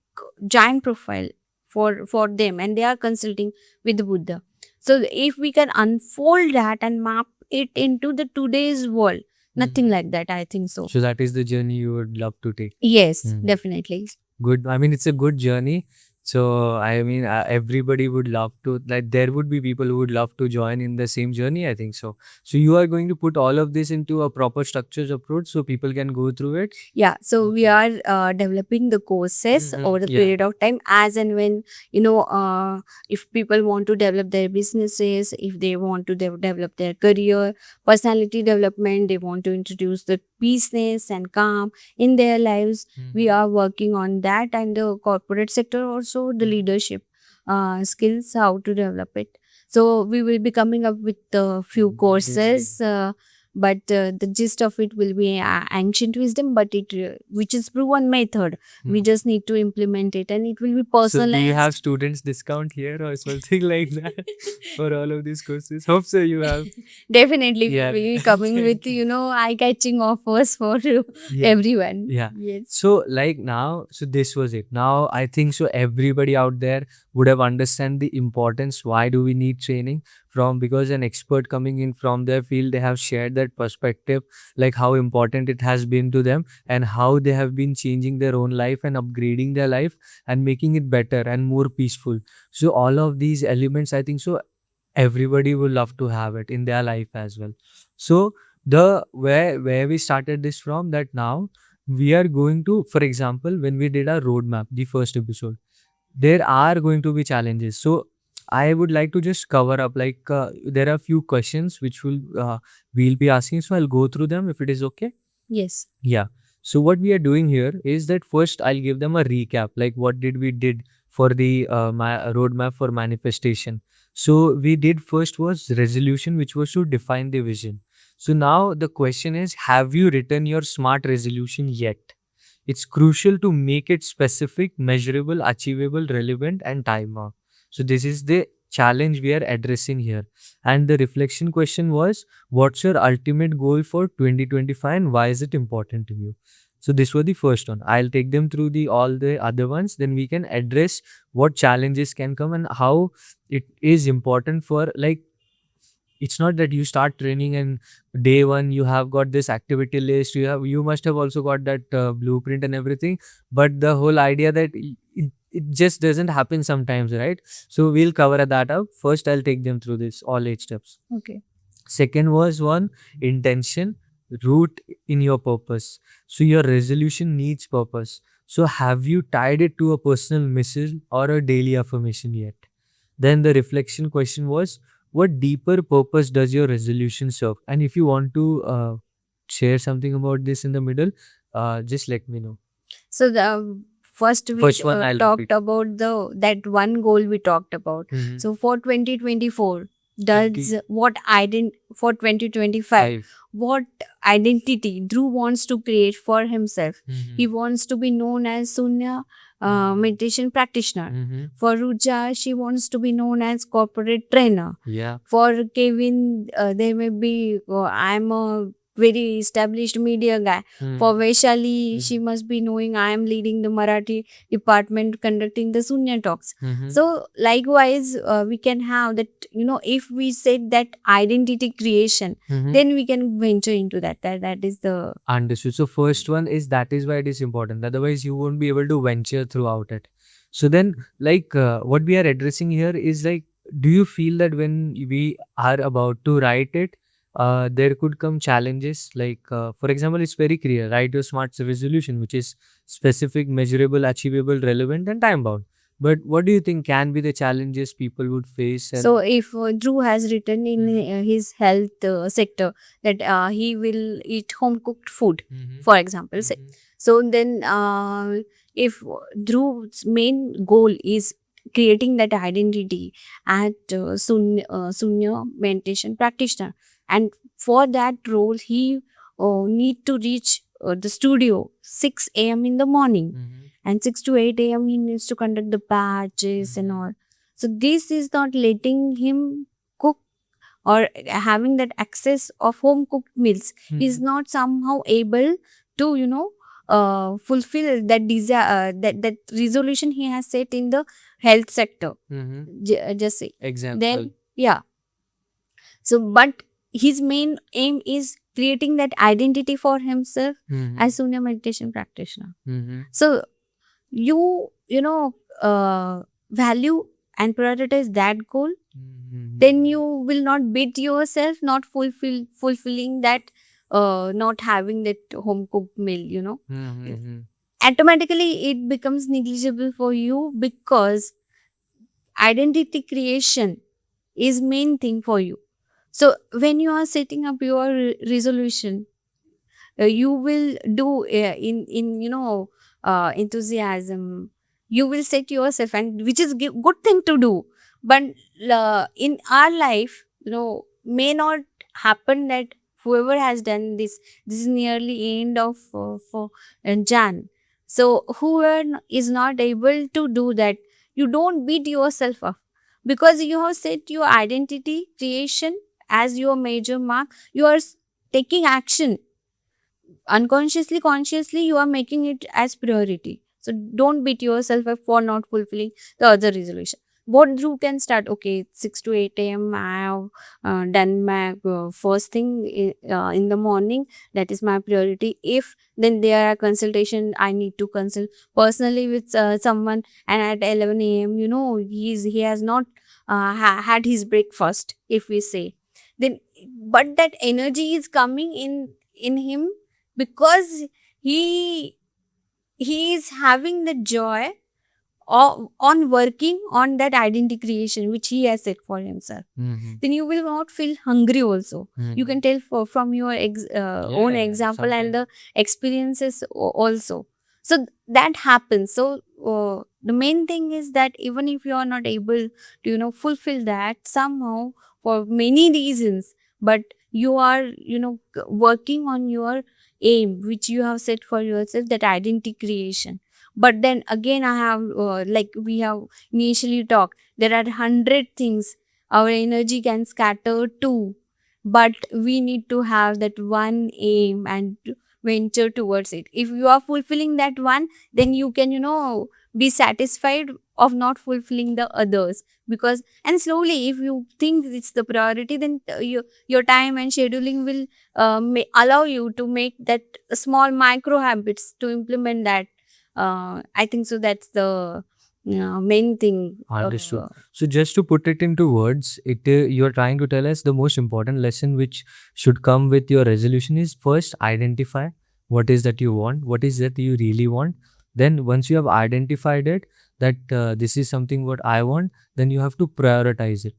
giant profile for them, and they are consulting with Buddha. So if we can unfold that and map it into the today's world, nothing like that, I think so. So that is the journey you would love to take. Yes, definitely. Good. I mean, it's a good journey. So I mean, everybody would love to, like, there would be people who would love to join in the same journey, I think so. So you are going to put all of this into a proper structured approach so people can go through it. Yeah, so we are developing the courses over the period of time, as and when, if people want to develop their businesses, if they want to develop their career, personality development, they want to introduce the peaceness and calm in their lives. We are working on that, and the corporate sector also, the leadership skills, how to develop it. So we will be coming up with a few courses, but the gist of it will be ancient wisdom, but it which is proven method. We just need to implement it, and it will be personalized. So do you have students discount here or something like that for all of these courses? Hope so you have. Definitely, Yeah. we will be coming with eye-catching offers for everyone. Yeah. Yes. So like now, so this was it. Now I think so everybody out there would have understand the importance. Why do we need training? From, because an expert coming in from their field, they have shared that perspective, like how important it has been to them and how they have been changing their own life and upgrading their life and making it better and more peaceful. So all of these elements, I think so everybody would love to have it in their life as well. So the where we started this from, that now we are going to, for example, when we did our roadmap, the first episode, there are going to be challenges. So I would like to just cover up, like there are few questions which we'll be asking. So I'll go through them if it is okay. Yes. Yeah. So what we are doing here is that first I'll give them a recap, like what did we did for the roadmap for manifestation. So we did first was resolution, which was to define the vision. So now the question is, have you written your SMART resolution yet? It's crucial to make it specific, measurable, achievable, relevant, and time bound. So this is the challenge we are addressing here. And the reflection question was, what's your ultimate goal for 2025 and why is it important to you? So this was the first one. I'll take them through the all the other ones. Then we can address what challenges can come and how it is important for, like, it's not that you start training and day one you have got this activity list, you must have also got that blueprint and everything, but the whole idea that it just doesn't happen sometimes, right? So we'll cover that up. First I'll take them through this all 8 steps. Okay. Second was one, intention, root in your purpose. So your resolution needs purpose. So have you tied it to a personal mission or a daily affirmation yet? Then the reflection question was, what deeper purpose does your resolution serve? And if you want to share something about this in the middle, just let me know. So the first we First one I'll talked repeat. about that one goal we talked about. Mhm. So for 2024, does what for 2025, Five. what identity Dhruv wants to create for himself? Mhm. He wants to be known as Sunya meditation practitioner. Mhm. For Wrucha, she wants to be known as corporate trainer. Yeah. For Kevin, there may be I'm a very established media guy. For Vaishali, she must be knowing I am leading the Marathi department conducting the Sunya talks. Mhm. So likewise, we can have that, if we said that identity creation, Mhm. then we can venture into that is the Understood. So first one is, that is why it is important. Otherwise, you won't be able to venture throughout it. So then, like, what we are addressing here is like, do you feel that when we are about to write it, there could come challenges? Like, for example, it's very clear. Write your SMART resolution, which is specific, measurable, achievable, relevant, and time bound. But what do you think can be the challenges people would face? And so if Dhruv has written in his health sector that he will eat home cooked food, Mhm. for example, say. Mhm. So then if Dhruv's main goal is creating that identity at Sunya meditation practitioner, and for that role he need to reach the studio 6 a.m. in the morning, Mhm. and 6 to 8 a.m. he needs to conduct the batches and all. So this is not letting him cook or having that access of home cooked meals. He's not somehow able to, fulfill that desire, that resolution he has set in the health sector. Mhm. Just say. Example. Then, yeah. So, but his main aim is creating that identity for himself Mhm. as Sunya meditation practitioner. Mhm. So, value and prioritize that goal, Mhm. then you will not beat yourself not fulfilling that, not having that home cooked meal, Mhm. automatically it becomes negligible for you, because identity creation is main thing for you. So when you are setting up your resolution, you will do in enthusiasm, you will set yourself, and which is good thing to do. But in our life, may not happen that whoever has done this is nearly end of for Jan. So whoever is not able to do that, you don't beat yourself up, because you have set your identity creation as your major mark. You are taking action unconsciously, consciously, you are making it as priority. So don't beat yourself up for not fulfilling the other resolution. Both Dhruv can start, okay, 6 to 8 a.m. I have done my first thing in the morning. That is my priority. If then there are consultation, I need to consult personally with someone, and at 11 a.m., he has not had his breakfast, if we say. Then, but that energy is coming in him, because he he is having the joy on working on that identity creation which he has set for himself. Mhm. Then you will not feel hungry also. You can tell from your own Yeah, example and sometimes. the experiences also. So that happens. So the main thing is that even if you are not able to fulfill that somehow for many reasons, but you are, working on your aim which you have set for yourself, that identity creation. But then again, I have like we have initially talked, there are 100 things our energy can scatter to, but we need to have that one aim and venture towards it. If you are fulfilling that one, then you can, be satisfied of not fulfilling the others. Because, and slowly, if you think it's the priority, then your time and scheduling will allow you to make that small micro habits to implement that. I think so that's the main thing. Understood. So just to put it into words, you're trying to tell us the most important lesson which should come with your resolution is first identify what is that you want, what is that you really want. Then once you have identified it, that this is something what I want, then you have to prioritize it.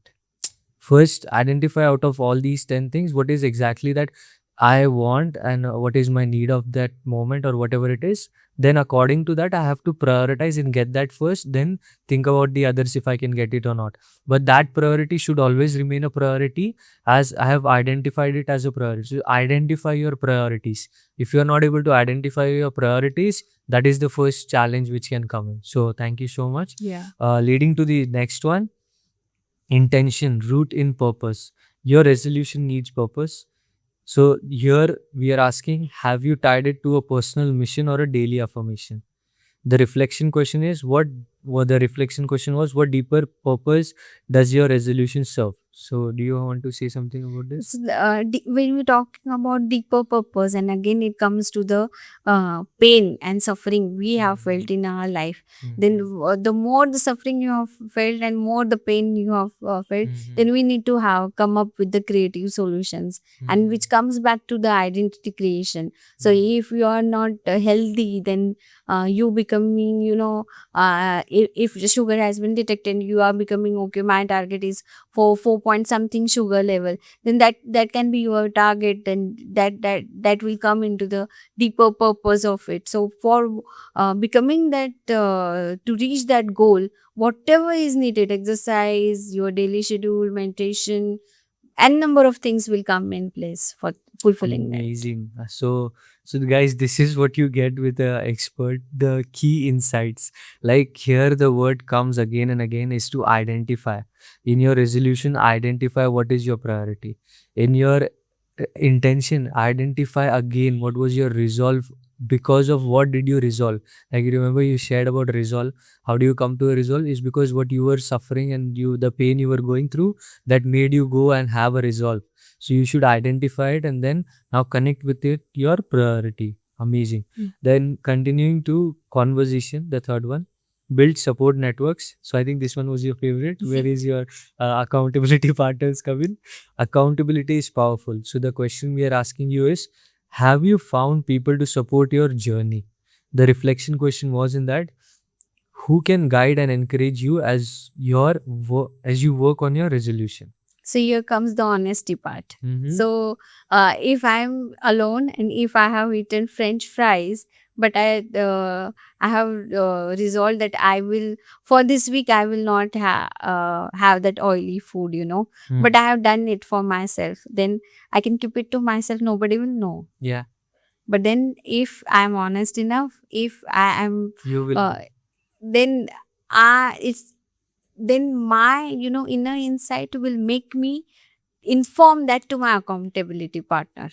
First identify out of all these 10 things what is exactly that I want, and what is my need of that moment or whatever it is. Then according to that I have to prioritize and get that first, then think about the others if I can get it or not. But that priority should always remain a priority, as I have identified it as a priority. So identify your priorities. If you are not able to identify your priorities, that is the first challenge which can come in. So thank you so much. Yeah. Leading to the next one, intention, root in purpose. Your resolution needs purpose. So here we are asking, have you tied it to a personal mission or a daily affirmation? The reflection question is, what the reflection question was, what deeper purpose does your resolution serve? So do you want to say something about this? So, when we're talking about deeper purpose, and again it comes to the pain and suffering we have felt in our life, then the more the suffering you have felt and more the pain you have felt, then we need to have come up with the creative solutions, and which comes back to the identity creation. So if you are not healthy, then you becoming, if the sugar has been detected, you are becoming, okay, my target is for 4 point something sugar level, then that can be your target, and that will come into the deeper purpose of it. So for becoming that, to reach that goal, whatever is needed, exercise, your daily schedule, meditation, and number of things will come in place for fulfilling that. Amazing. So guys, this is what you get with the expert, the key insights. Like here, the word comes again and again is to identify. In your resolution, identify what is your priority. In your intention, identify again what was your resolve. Because of what did you resolve? Like you remember you shared about resolve. How do you come to a resolve? Is because what you were suffering and the pain you were going through, that made you go and have a resolve. So you should identify it and then now connect with it your priority. Amazing. Then continuing to conversation, the third one, build support networks. So I think this one was your favorite. Where is your accountability partners come in? Accountability is powerful. So the question we are asking you is, have you found people to support your journey? The reflection question was in that, who can guide and encourage you as as you work on your resolution? So here comes the honesty part. Mhm. So if I'm alone and if I have eaten French fries, but I have resolved that I will, for this week I will not have that oily food, But I have done it for myself. Then I can keep it to myself. Nobody will know. Yeah, But then if I'm honest enough, if I am, you will. then it's then my, inner insight will make me inform that to my accountability partner.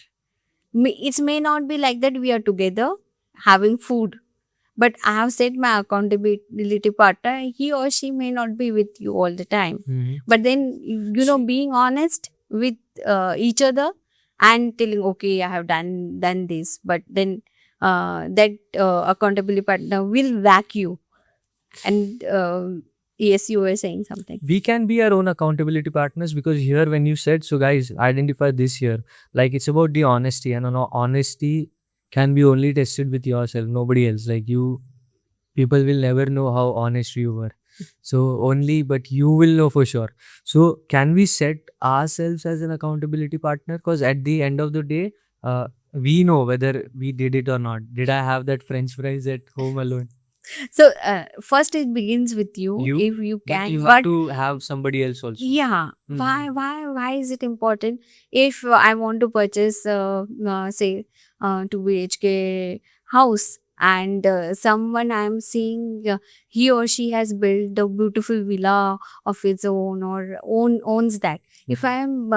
It may not be like that we are together having food, but I have said my accountability partner, he or she may not be with you all the time. But then, being honest with each other and telling, okay, I have done this, but then that accountability partner will back you. And yes, you were saying something. We can be our own accountability partners, because here when you said, so guys, identify this here, like it's about the honesty, and honesty can be only tested with yourself, nobody else. Like you, people will never know how honest you were. So only, but you will know for sure. So can we set ourselves as an accountability partner? Because at the end of the day, we know whether we did it or not. Did I have that French fries at home alone? So first it begins with you, You, if you but can. you have But to have somebody else also. yeah, why is it important? If I want to purchase say 2 BHK house, and someone I'm seeing, he or she has built a beautiful villa of its own, or owns that. If I'm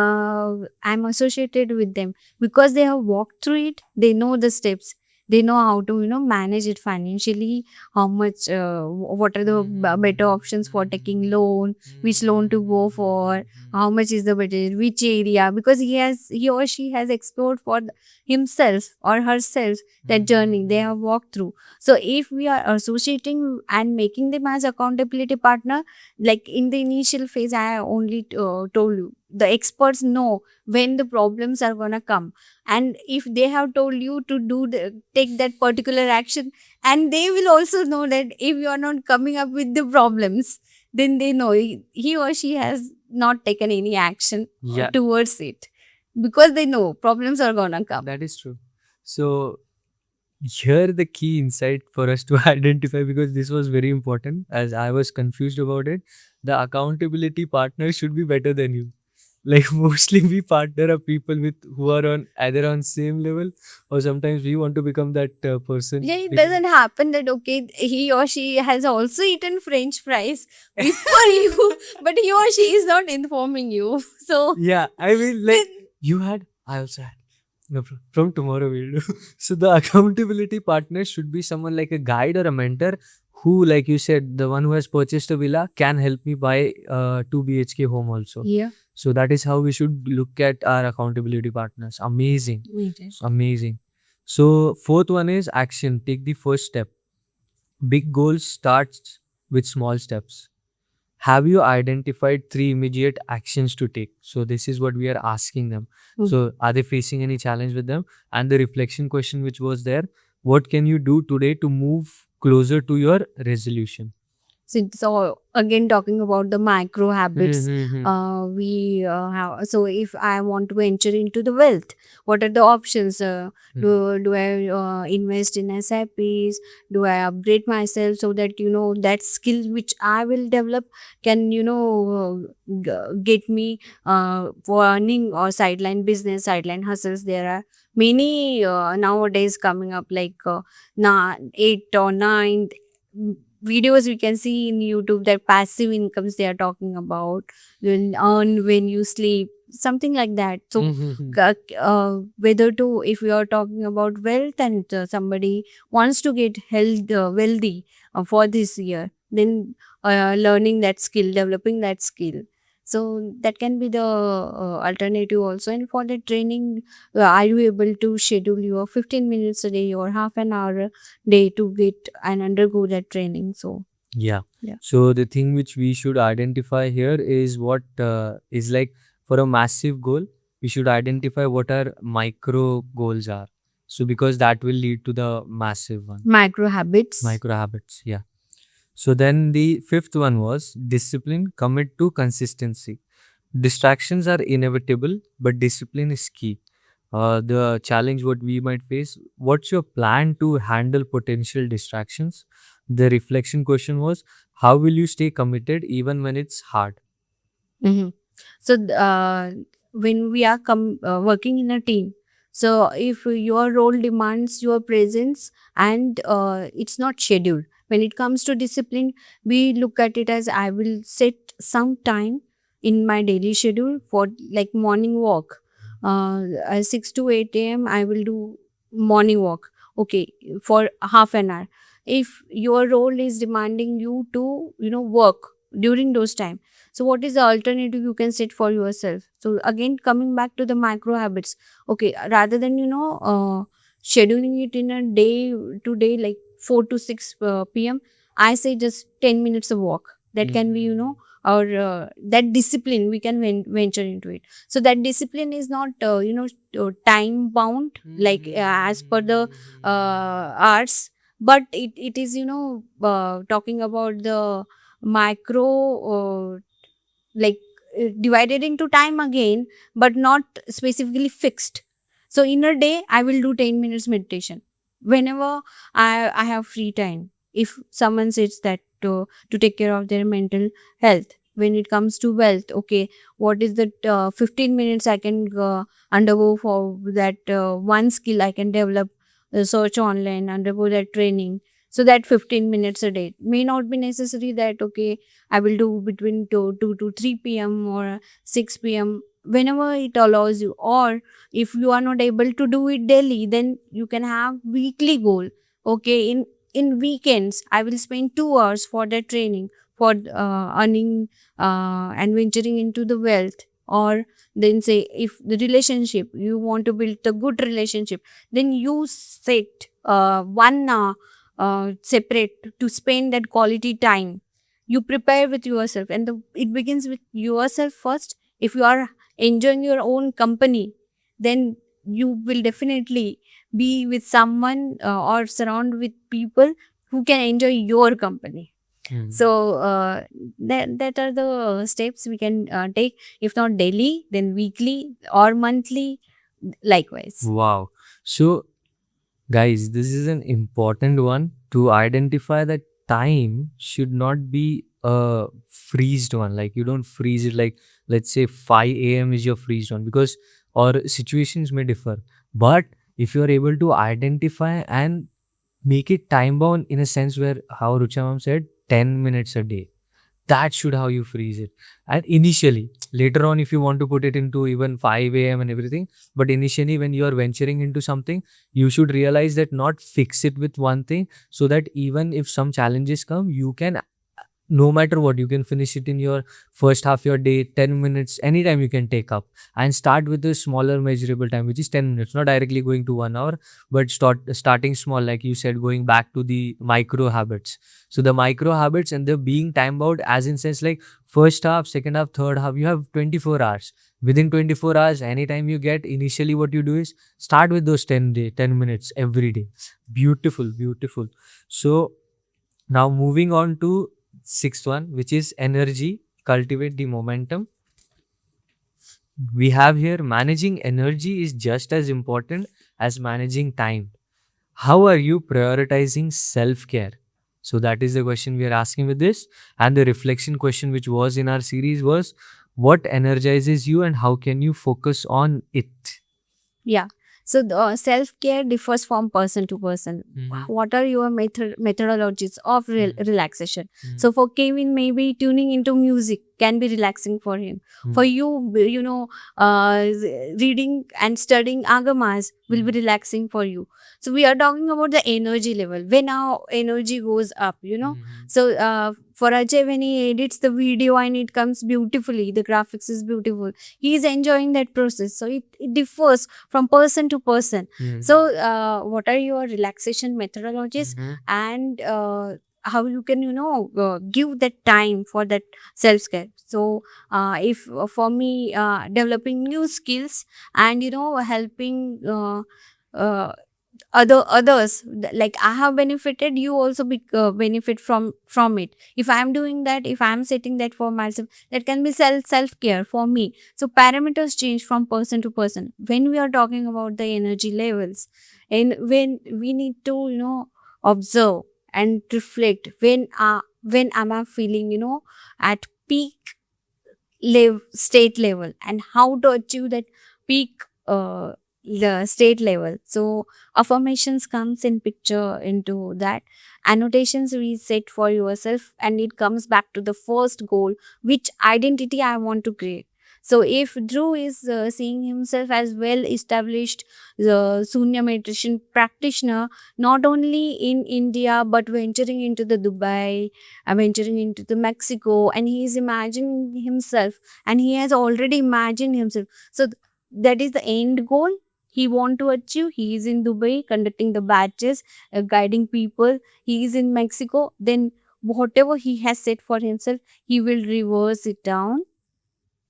associated with them, because they have walked through it, they know the steps, they know how to manage it financially, how much what are the better options for taking loan, which loan to go for, how much is the budget, which area, because he or she has explored for himself or herself that journey they have walked through. So if we are associating and making them as accountability partner, like in the initial phase I only told you, the experts know when the problems are gonna come, and if they have told you to take that particular action, and they will also know that if you are not coming up with the problems, then they know he or she has not taken any action Yeah, towards it, because they know problems are gonna come. that is true. So here the key insight for us to identify, because this was very important as I was confused about it. The accountability partner should be better than you. Like mostly we partner up people with who are on either on same level, or sometimes we want to become that person. Yeah, it doesn't happen that okay, he or she has also eaten French fries before you, but he or she is not informing you. So Yeah, I mean, like you had, I also had. No, from tomorrow we'll do. So the accountability partner should be someone like a guide or a mentor who, like you said, the one who has purchased a villa can help me buy 2 BHK home also. yeah, So that is how we should look at our accountability partners. Amazing. we did. Amazing. So fourth one is action. Take the first step. Big goals starts with small steps. Have you identified 3 immediate actions to take? So this is what we are asking them. So are they facing any challenge with them? And the reflection question which was there, what can you do today to move closer to your resolution? So again, talking about the micro habits, Mm-hmm. we have. So if I want to venture into the wealth, what are the options? Do I invest in SIPs? Do I upgrade myself so that that skill which I will develop can get me for earning or sideline business, sideline hustles. There are many nowadays coming up, like 8 or 9 videos we can see in YouTube, that passive incomes they are talking about. You'll earn when you sleep, something like that. So whether to, if we are talking about wealth, and somebody wants to get wealthy for this year, then learning that skill, developing that skill, so that can be the alternative also. And for the training, are you able to schedule your 15 minutes a day or half an hour day to get and undergo that training? So Yeah. yeah. So the thing which we should identify here is what is like for a massive goal, we should identify what our micro goals are. So because that will lead to the massive one. Micro habits. Micro habits. Yeah. So then the fifth one was discipline, commit to consistency. Distractions are inevitable, but discipline is key. The challenge what we might face, what's your plan to handle potential distractions? The reflection question was, how will you stay committed even when it's hard? Mm-hmm. So when we are working in a team, so if your role demands your presence, and it's not scheduled, when it comes to discipline, we look at it as I will set some time in my daily schedule for like morning walk. 6 to 8 a.m. I will do morning walk. Okay, for half an hour. If your role is demanding you to work during those time, so what is the alternative you can set for yourself? So again, coming back to the micro habits. Okay, rather than scheduling it in a day to day, like 4 to 6 p.m., I say just 10 minutes of walk. That can be or that discipline we can venture into it. So that discipline is not time bound, like as per the hours, but it is talking about the micro, like divided into time again, but not specifically fixed. So in a day I will do 10 minutes meditation whenever I have free time. if someone says that to take care of their mental health. When it comes to wealth, okay, what is the 15 minutes I can undergo for that one skill I can develop, search online, undergo that training. So that 15 minutes a day may not be necessary that, okay, I will do between 2 to 3 p.m. or 6 p.m. whenever it allows you. Or if you are not able to do it daily, then you can have weekly goal. Okay, in weekends I will spend 2 hours for that training, for earning and venturing into the wealth. Or then say, if the relationship, you want to build a good relationship, then you set 1 hour separate to spend that quality time. You prepare with yourself, and it begins with yourself first. If you are enjoying your own company, then you will definitely be with someone or surround with people who can enjoy your company. So that are the steps we can take, if not daily, then weekly or monthly, likewise. Wow. So, guys, this is an important one to identify that time should not be a freezed one. Like, you don't freeze it, like, let's say 5 a.m. is your freezed one, because or situations may differ. But if you're able to identify and make it time bound in a sense where, how Rucha ma'am said, 10 minutes a day, that should how you freeze it. And initially, later on, if you want to put it into even 5 a.m. and everything, but initially when you are venturing into something, you should realize that not fix it with one thing, so that even if some challenges come, you can, no matter what, you can finish it in your first half your day, 10 minutes anytime you can take up. And start with a smaller measurable time, which is 10 minutes, not directly going to 1 hour, but starting small, like you said, going back to the micro habits. So the micro habits, and the being time bound, as in sense, like first half, second half, third half, you have 24 hours. Within 24 hours, anytime you get, initially what you do is start with those 10 minutes every day. Beautiful, beautiful. So now moving on to sixth one, which is energy, cultivate the momentum. We have here, managing energy is just as important as managing time. How are you prioritizing self care? So that is the question we are asking with this. And the reflection question, which was in our series, was what energizes you and how can you focus on it? Yeah. So the self care differs from person to person. What are your methodologies of relaxation? So for Kevin, maybe tuning into music can be relaxing for him. For you, you know, reading and studying agamas will be relaxing for you. So we are talking about the energy level, when our energy goes up, you know. So for Ajay, when he edits the video and it comes beautifully, the graphics is beautiful, he is enjoying that process. So it differs from person to person. So what are your relaxation methodologies, and how you can, you know, give that time for that self care. So if for me, developing new skills and, you know, helping uh, others, like I have benefited, you also benefit from it. If I am doing that, if I am setting that for myself, that can be self care for me. So parameters change from person to person when we are talking about the energy levels. And when we need to, you know, observe and reflect, when am I feeling, you know, at peak state level, and how to achieve that peak the state level. So affirmations comes in picture into that. Annotations we set for yourself, and it comes back to the first goal, which identity I want to create. So if Drew is seeing himself as well established Sunya meditation practitioner, not only in India but venturing into the Dubai, venturing into the Mexico, and he is imagining himself, and he has already imagined himself. So that is the end goal he want to achieve. He is in Dubai conducting the batches, guiding people. He is in Mexico. Then whatever he has set for himself, he will reverse it down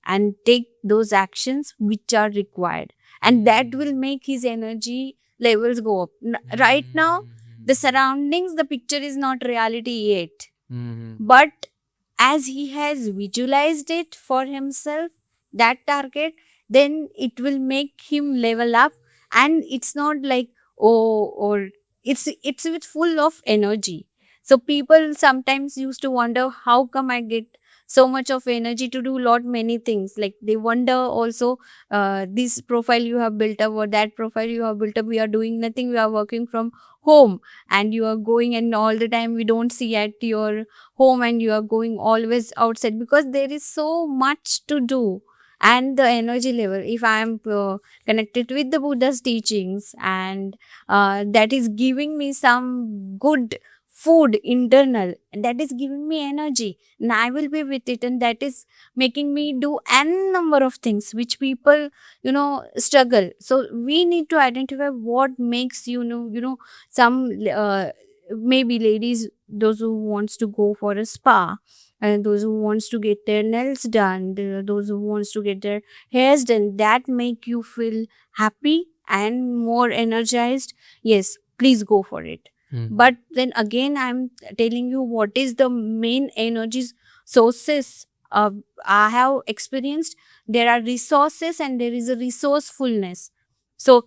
and take those actions which are required, and that will make his energy levels go up. Right now, the surroundings, the picture is not reality yet, but as he has visualized it for himself, that target, then it will make him level up. And it's not like, oh, or it's with full of energy. So people sometimes used to wonder, how come I get so much of energy to do lot many things? Like they wonder also, this profile you have built up or that profile you have built up, we are doing nothing, we are working from home, and you are going, and all the time we don't see at your home, and you are going always outside, because there is so much to do. And the energy level, if I am connected with the Buddha's teachings, and that is giving me some good food internal, and that is giving me energy, and I will be with it, and that is making me do n number of things which people struggle. So we need to identify what makes some maybe ladies, those who wants to go for a spa, and those who wants to get their nails done, those who wants to get their hairs done, that make you feel happy and more energized. Yes, please go for it. But then again, I'm telling you what is the main energy sources. I have experienced, there are resources and there is a resourcefulness. So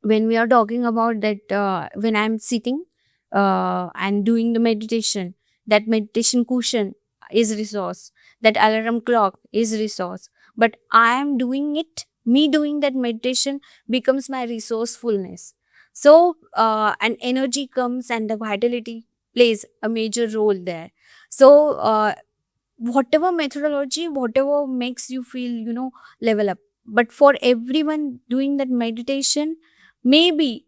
when we are talking about that, when I'm sitting and doing the meditation, that meditation cushion is resource, that alarm clock is resource, but I am doing it, me doing that meditation becomes my resourcefulness. So an energy comes, and the vitality plays a major role there. So whatever methodology, whatever makes you feel level up, but for everyone doing that meditation, maybe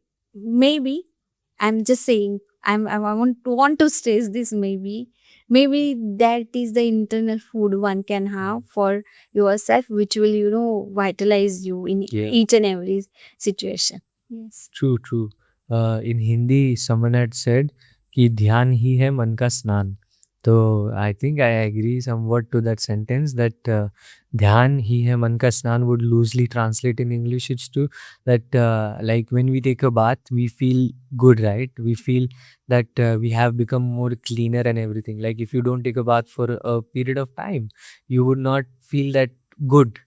I'm just saying, I want to stress this, maybe that is the internal food one can have for yourself, which will vitalize you in each and every situation. Yes. True. In Hindi, someone had said कि ध्यान ही है मन का स्नान. So I think I agree somewhat to that sentence, that ध्यान ही है मन का स्नान would loosely translate in English. It's to that like when we take a bath, we feel good, right? We feel that we have become more cleaner and everything. Like if you don't take a bath for a period of time, you would not feel that good.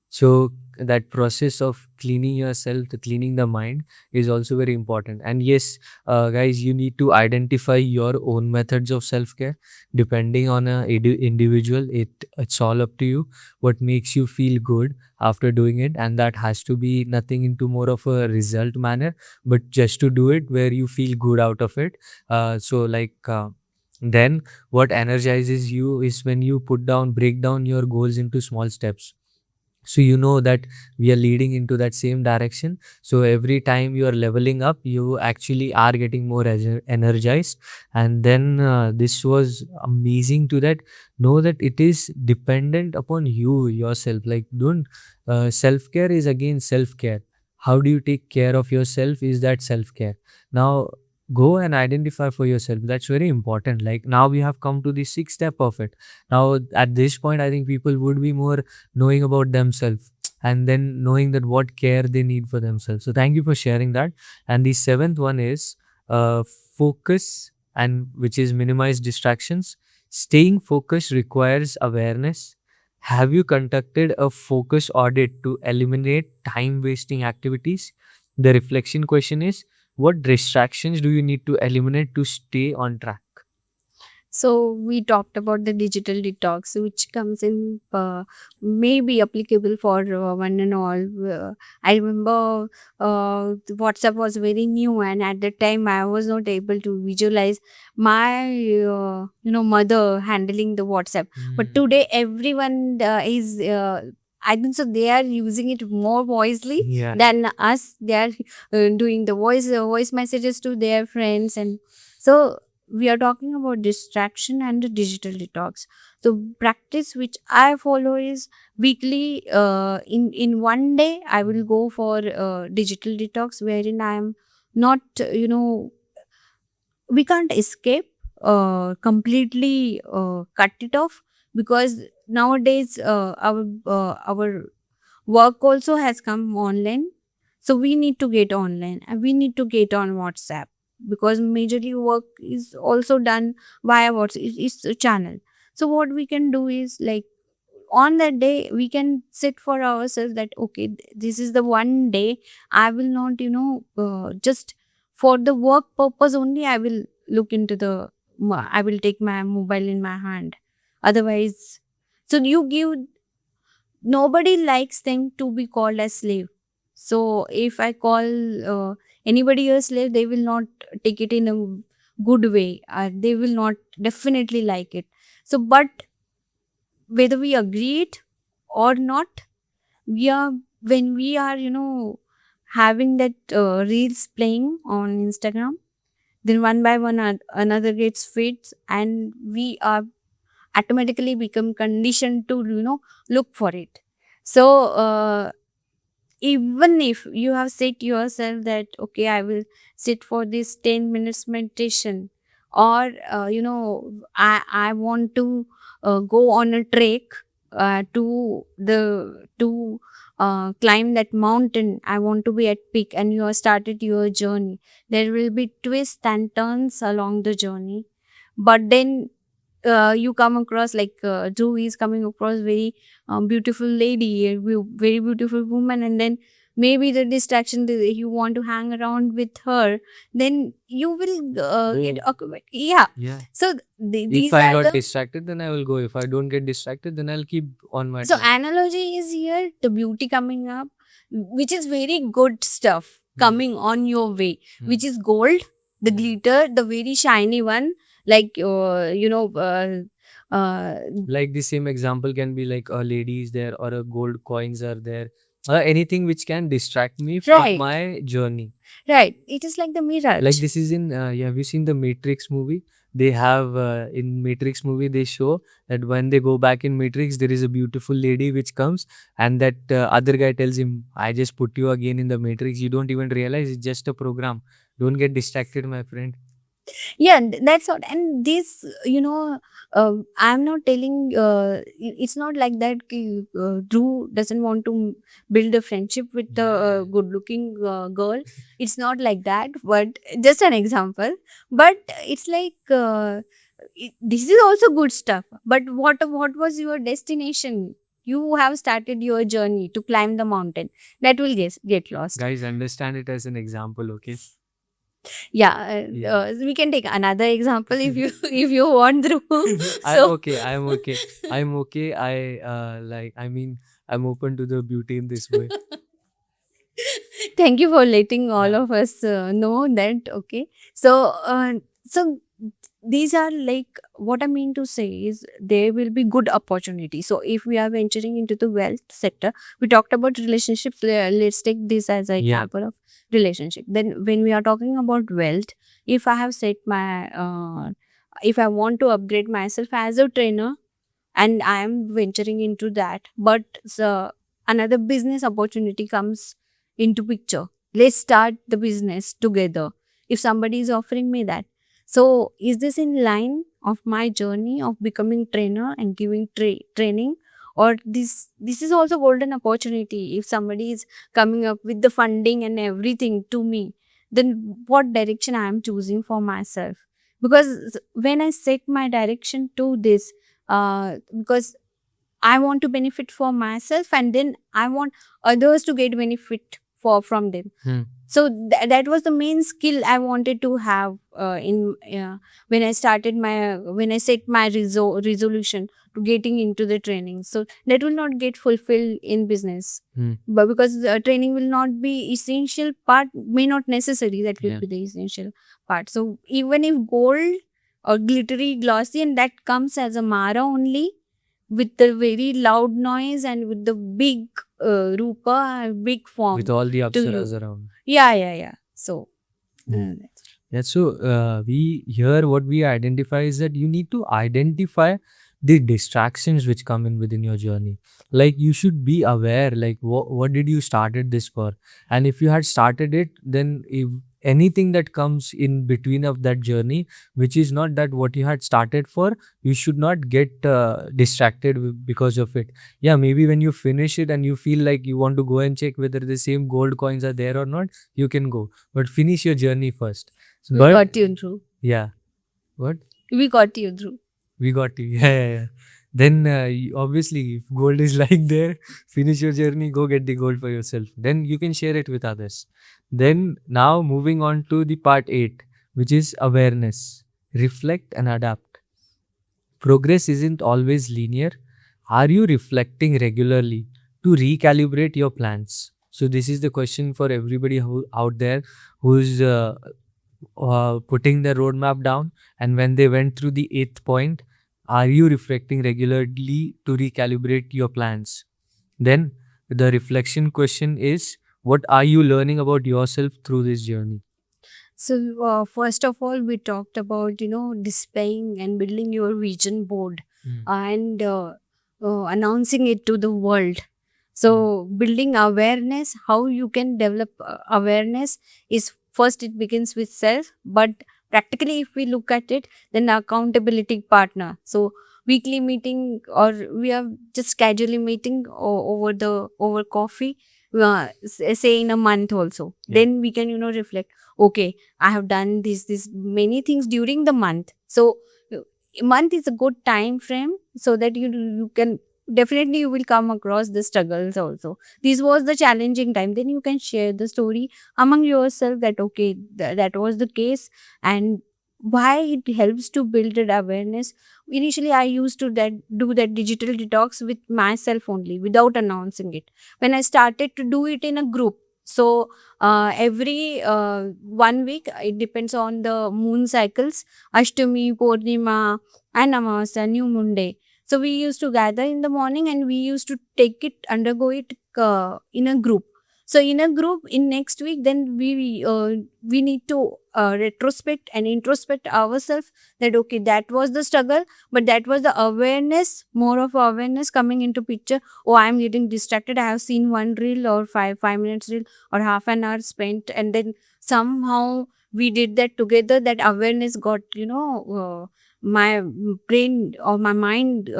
So that process of cleaning yourself, the cleaning the mind, is also very important. And yes, guys, you need to identify your own methods of self-care depending on a individual. It's all up to you what makes you feel good after doing it, and that has to be nothing into more of a result manner, but just to do it where you feel good out of it. Then what energizes you is when you break down your goals into small steps, so you know that we are leading into that same direction. So every time you are leveling up, you actually are getting more energized. And then this was amazing to that, know that it is dependent upon you yourself. Like don't self-care is again self-care. How do you take care of yourself is that self-care. Now go and identify for yourself, that's very important. Like now we have come to the sixth step of it. Now at this point I think people would be more knowing about themselves, and then knowing that what care they need for themselves. So thank you for sharing that. And the seventh one is uh, focus, and which is minimize distractions. Staying focused requires awareness. Have you conducted a focus audit to eliminate time wasting activities? The reflection question is, what distractions do you need to eliminate to stay on track? So we talked about the digital detox, which comes in maybe applicable for one and all. I remember WhatsApp was very new, and at that time I was not able to visualize my mother handling the WhatsApp. But today everyone is. I think so. They are using it more wisely than us. They are doing the voice messages to their friends, and so we are talking about distraction and the digital detox. So practice which I follow is weekly, in one day I will go for digital detox, wherein I am not we can't escape completely cut it off, because nowadays our work also has come online, so we need to get online and we need to get on WhatsApp, because majorly work is also done via WhatsApp. It's a channel. So what we can do is, like, on that day we can sit for ourselves that okay, this is the one day I will not just for the work purpose only I will look into the I will take my mobile in my hand. Otherwise, so you give, nobody likes them to be called as slave. So if I call anybody a slave, they will not take it in a good way. They will not definitely like it. So, but whether we agree it or not, we are, when we are, having that reels playing on Instagram, then one by one another gets fits, and we are automatically become conditioned to look for it. So even if you have set yourself that okay, I will sit for this 10 minutes meditation, or I want to go on a trek to climb that mountain, I want to be at peak, and you have started your journey, there will be twists and turns along the journey. But then you come across like Drew is coming across very beautiful lady, a very beautiful woman, and then maybe the distraction that you want to hang around with her, then you will get occupied. Yeah. Yeah. So these If I are got the, distracted, then I will go. If I don't get distracted, then I'll keep on my so track. analogy is here, the beauty coming up, which is very good stuff coming on your way, which is gold, the glitter, the very shiny one, like Like the same example can be like a lady is there or a gold coins are there. Anything which can distract me from right, my journey. right. It is like the mirage. Like this is in have you seen the Matrix movie? They have in Matrix movie they show that when they go back in Matrix there is a beautiful lady which comes, and that other guy tells him, I just put you again in the Matrix, you don't even realize it's just a program, don't get distracted my friend. Yeah, that's what. And this, I'm not telling, it's not like that Drew doesn't want to build a friendship with the good looking girl. It's not like that, but just an example. But it's like this is also good stuff, but what was your destination? You have started your journey to climb the mountain, that will get lost. Guys, understand it as an example, okay? Yeah, Yeah. we can take another example if you if you want through. I'm So okay. I'm okay. I'm okay. I mean, I'm open to the beauty in this way. thank you for letting all Yeah. of us know that. Okay, so so these are like, what I mean to say is there will be good opportunity. So if we are venturing into the wealth sector, we talked about relationships. Let's take this as an Yeah. example of relationship. Then when we are talking about wealth, if I have set my if I want to upgrade myself as a trainer, and I am venturing into that, but another business opportunity comes into picture. Let's start the business together. If somebody is offering me that, so is this in line of my journey of becoming trainer and giving training, or this is also golden opportunity? If somebody is coming up with the funding and everything to me, then what direction I am choosing for myself? Because when I set my direction to this, because I want to benefit for myself, and then I want others to get benefit from them. So that was the main skill I wanted to have in when I started my, when I set my resolution to getting into the training. So that will not get fulfilled in business, but because training will not be essential part, may not necessary that will Yeah. be the essential part. So even if gold or glittery glossy, and that comes as a mara only, with the very loud noise and with the big rupa, big form With all the to apsaras you. around. Yeah. So that's Yeah, so we here what we identify is that you need to identify the distractions which come in within your journey. Like you should be aware, like what did you started this for, and if you had started it, then if anything that comes in between of that journey, which is not that what you had started for, you should not get distracted because of it. Yeah, maybe when you finish it and you feel like you want to go and check whether the same gold coins are there or not, you can go, but finish your journey first. we But got you through. yeah, what? We got you through. We got you. Yeah. Then obviously, if gold is like there, finish your journey, go get the gold for yourself. Then you can share it with others. Then now moving on to the part 8, which is awareness. reflect and adapt. Progress isn't always linear. Are you reflecting regularly to recalibrate your plans? So this is the question for everybody out there who's putting their roadmap down, and when they went through the eighth point, are you reflecting regularly to recalibrate your plans? Then the reflection question is, what are you learning about yourself through this journey? So, first of all, we talked about, displaying and building your vision board and announcing it to the world. So, building awareness, how you can develop awareness is first, it begins with self, but practically, if we look at it, then accountability partner. So, weekly meeting, or we are just casually meeting over coffee, say in a month also. Then we can, reflect, okay, I have done this many things during the month. So month is a good time frame, so that you can definitely, you will come across the struggles also. This was the challenging time. Then you can share the story among yourself, that okay, that was the case, and why it helps to build that awareness. Initially, I used to do that digital detox with myself only, without announcing it. When I started to do it in a group, so every 1 week, it depends on the moon cycles, Ashtami, Purnima, and Amavasya, new moon day. So we used to gather in the morning, and we used to undergo it in a group. So in a group, in next week, then we need to retrospect and introspect ourselves, that okay, that was the struggle, but that was the awareness, more of awareness coming into picture. Oh, I am getting distracted, I have seen one reel, or 5 minutes reel, or half an hour spent, and then somehow we did that together. That awareness got, my brain or my mind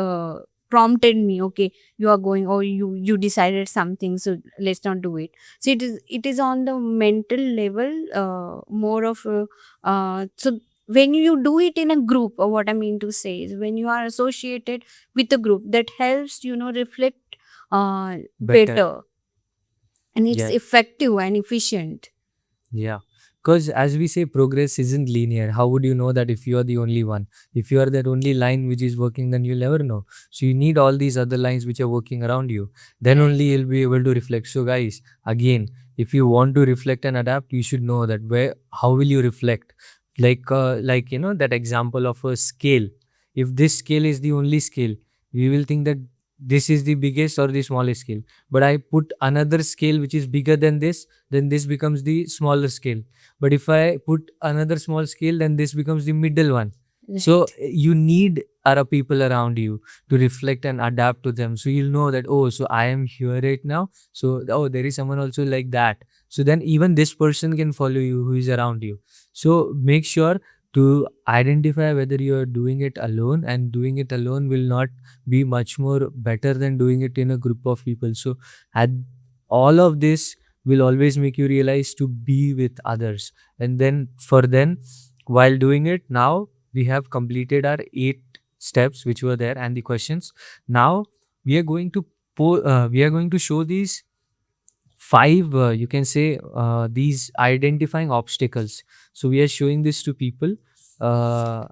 prompted me, okay, you are going, or you decided something, so let's not do it. So it is on the mental level, more of so when you do it in a group, or what I mean to say is, when you are associated with a group, that helps, reflect better, and it's Yeah. effective and efficient. Yeah. Because as we say, progress isn't linear. How would you know that if you are the only one? If you are that only line which is working, then you'll never know. So you need all these other lines which are working around you. Then only you'll be able to reflect. So guys, again, if you want to reflect and adapt, you should know that how will you reflect? Like that example of a scale. If this scale is the only scale, we will think that this is the biggest or the smallest scale. But I put another scale which is bigger than this, then this becomes the smaller scale. But if I put another small scale, then this becomes the middle one. So you need other people around you to reflect and adapt to them. So you'll know that, oh, so I am here right now. So, oh, there is someone also like that. So then even this person can follow you who is around you. So make sure to identify whether you are doing it alone, and doing it alone will not be much more better than doing it in a group of people. So at all of this will always make you realize to be with others. And then while doing it, now we have completed our 8 steps which were there and the questions. Now we are going to we are going to show these 5, you can say, these identifying obstacles. So we are showing this to people, uh,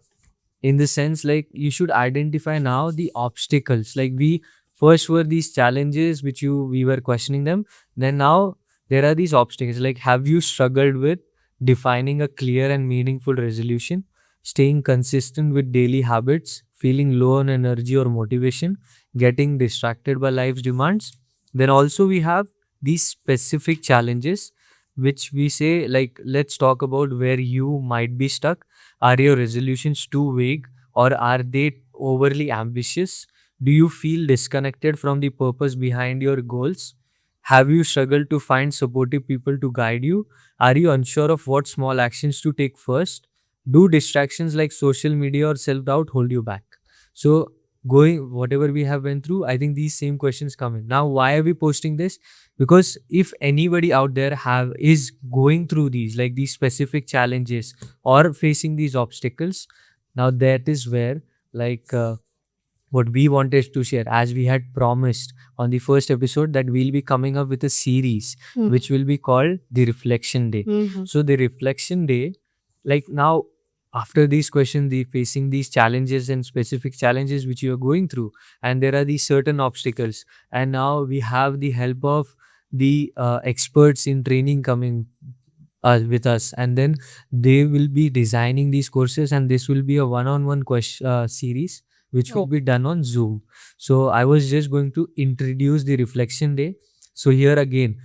in the sense, like, you should identify now the obstacles. Like, we first were these challenges which we were questioning them. Then now there are these obstacles. Like, have you struggled with defining a clear and meaningful resolution, staying consistent with daily habits, feeling low on energy or motivation, getting distracted by life's demands? Then also we have these specific challenges which we say, like, let's talk about where you might be stuck. Are your resolutions too vague, or are they overly ambitious? Do you feel disconnected from the purpose behind your goals? Have you struggled to find supportive people to guide you? Are you unsure of what small actions to take first? Do distractions like social media or self doubt hold you back? So, going whatever we have went through, I think these same questions come in. Now, why are we posting this? Because if anybody out there is going through these, like, these specific challenges or facing these obstacles, now that is where, like, what we wanted to share, as we had promised on the first episode, that we'll be coming up with a series which will be called the Reflection Day. So the Reflection Day, like, now after these questions, the facing these challenges and specific challenges which you are going through, and there are these certain obstacles, and now we have the help of the experts in training coming with us, and then they will be designing these courses, and this will be a one-on-one question series which will be done on Zoom. So I was just going to introduce the reflection day. So here again,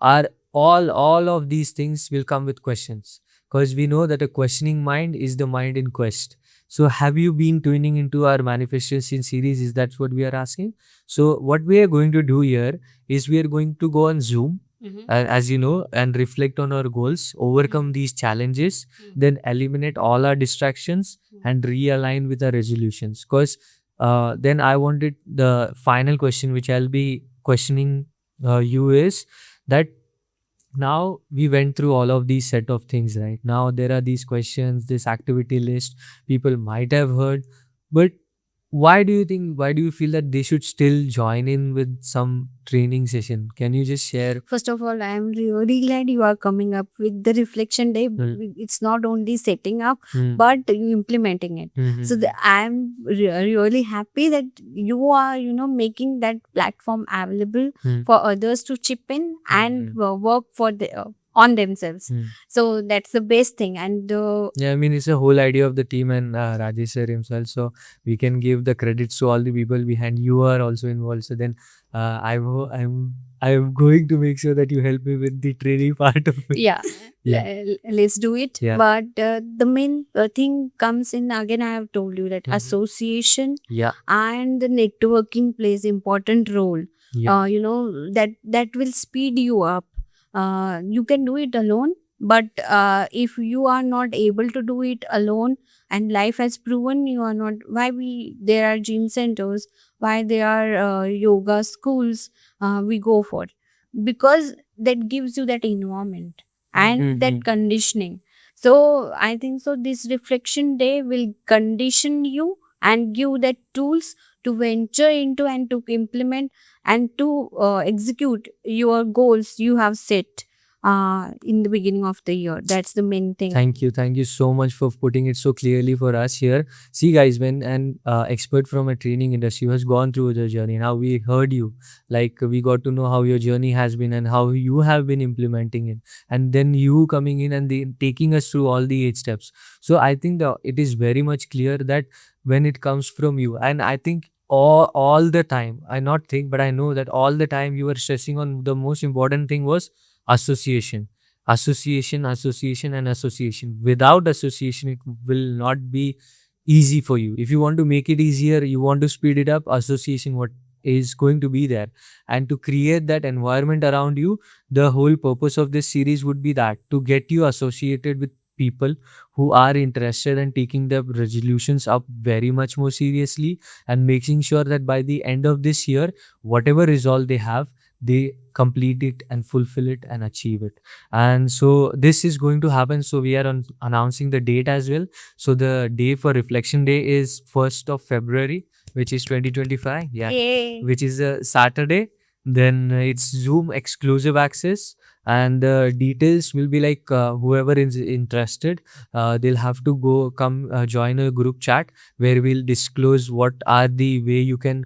are all of these things will come with questions, because we know that a questioning mind is the mind in quest. So have you been tuning into our manifestation series? Is that's what we are asking? So what we are going to do here is we are going to go on Zoom, as you know, and reflect on our goals, overcome these challenges, then eliminate all our distractions and realign with our resolutions. Because then I wanted the final question, which I'll be questioning you, is that now we went through all of these set of things, right? Now there are these questions, this activity list people might have heard, but why do you feel that they should still join in with some training session? Can you just share? First of all, I am really glad you are coming up with the reflection day. It's not only setting up, but you implementing it. So I am really happy that you are, making that platform available for others to chip in and work for on themselves. So that's the best thing. And Yeah, I mean, it's a whole idea of the team and Rajesh sir himself. So we can give the credits to all the people behind. You are also involved. So then I'm going to make sure that you help me with the training part of it. yeah, Yeah. let's do it. Yeah. But the main thing comes in again. I have told you that association Yeah. and the networking plays important role. Yeah. That will speed you up. You can do it alone, but if you are not able to do it alone, and life has proven you are not, why we there are gym centers, why there are yoga schools, we go for, because that gives you that environment and that conditioning. So I think so this reflection day will condition you and give that tools to venture into and to implement and to execute your goals you have set in the beginning of the year. That's the main thing. Thank you. Thank you so much for putting it so clearly for us here. See, guys, when an expert from a training industry who has gone through the journey, now we heard you, like we got to know how your journey has been and how you have been implementing it. And then you coming in and taking us through all the 8 steps. So I think it is very much clear that when it comes from you, and I think all the time, I not think, but I know that all the time you were stressing on the most important thing was association. Association and association. Without association, it will not be easy for you. If you want to make it easier, you want to speed it up, association what is going to be there. And to create that environment around you, the whole purpose of this series would be that to get you associated with people who are interested in taking their resolutions up very much more seriously, and making sure that by the end of this year, whatever resolve they have, they complete it and fulfill it and achieve it. And so this is going to happen. So we are announcing the date as well. So the day for reflection day is 1st of February, which is 2025. Yeah. Yay. Which is a Saturday. Then it's Zoom exclusive access, and the details will be like whoever is interested, they'll have to come join a group chat where we'll disclose what are the way you can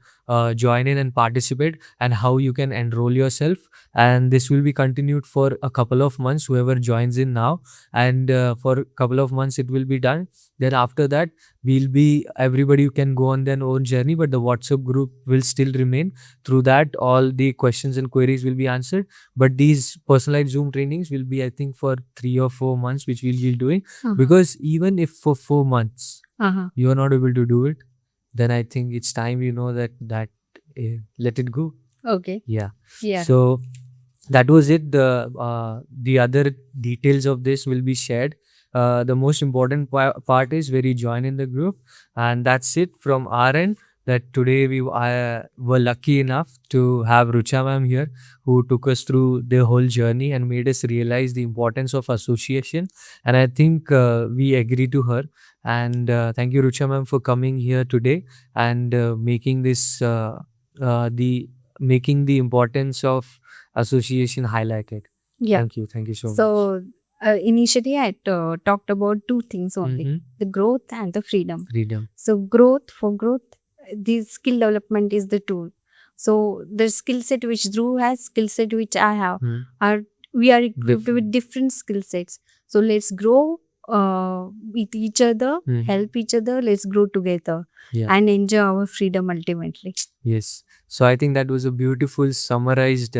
join in and participate, and how you can enroll yourself. And this will be continued for a couple of months, whoever joins in now, and for a couple of months it will be done. Then after that, everybody can go on their own journey, but the WhatsApp group will still remain. Through that, all the questions and queries will be answered. But these personalized Zoom trainings will be, I think, for 3 or 4 months, which we'll be doing. Because even if for 4 months you are not able to do it, then I think it's time that let it go. Okay. Yeah. Yeah. So that was it. The other details of this will be shared. The most important part is where you join in the group, and that's it from our end. That today we were lucky enough to have Wrucha ma'am here, who took us through the whole journey and made us realize the importance of association. And I think we agree to her. And thank you, Wrucha ma'am, for coming here today and making the importance of association highlighted. Yeah. Thank you so much. So initially I talked about two things only: the growth and the freedom. So for growth, this skill development is the tool. So the skill set which Dhruv has, skill set which I have, are we are equipped with different skill sets. So let's grow with each other, help each other. Let's grow together and enjoy our freedom ultimately. Yes. So I think that was a beautiful summarized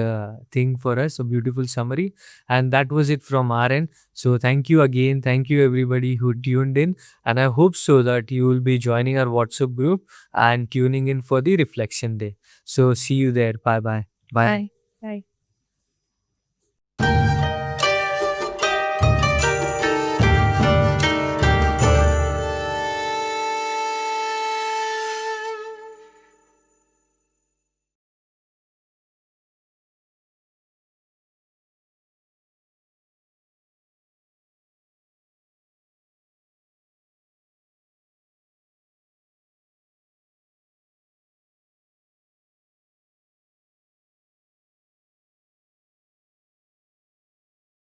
thing for us, a beautiful summary. And that was it from our end. So thank you again. Thank you everybody who tuned in. And I hope so that you will be joining our WhatsApp group and tuning in for the reflection day. So see you there. Bye bye. Bye. Bye.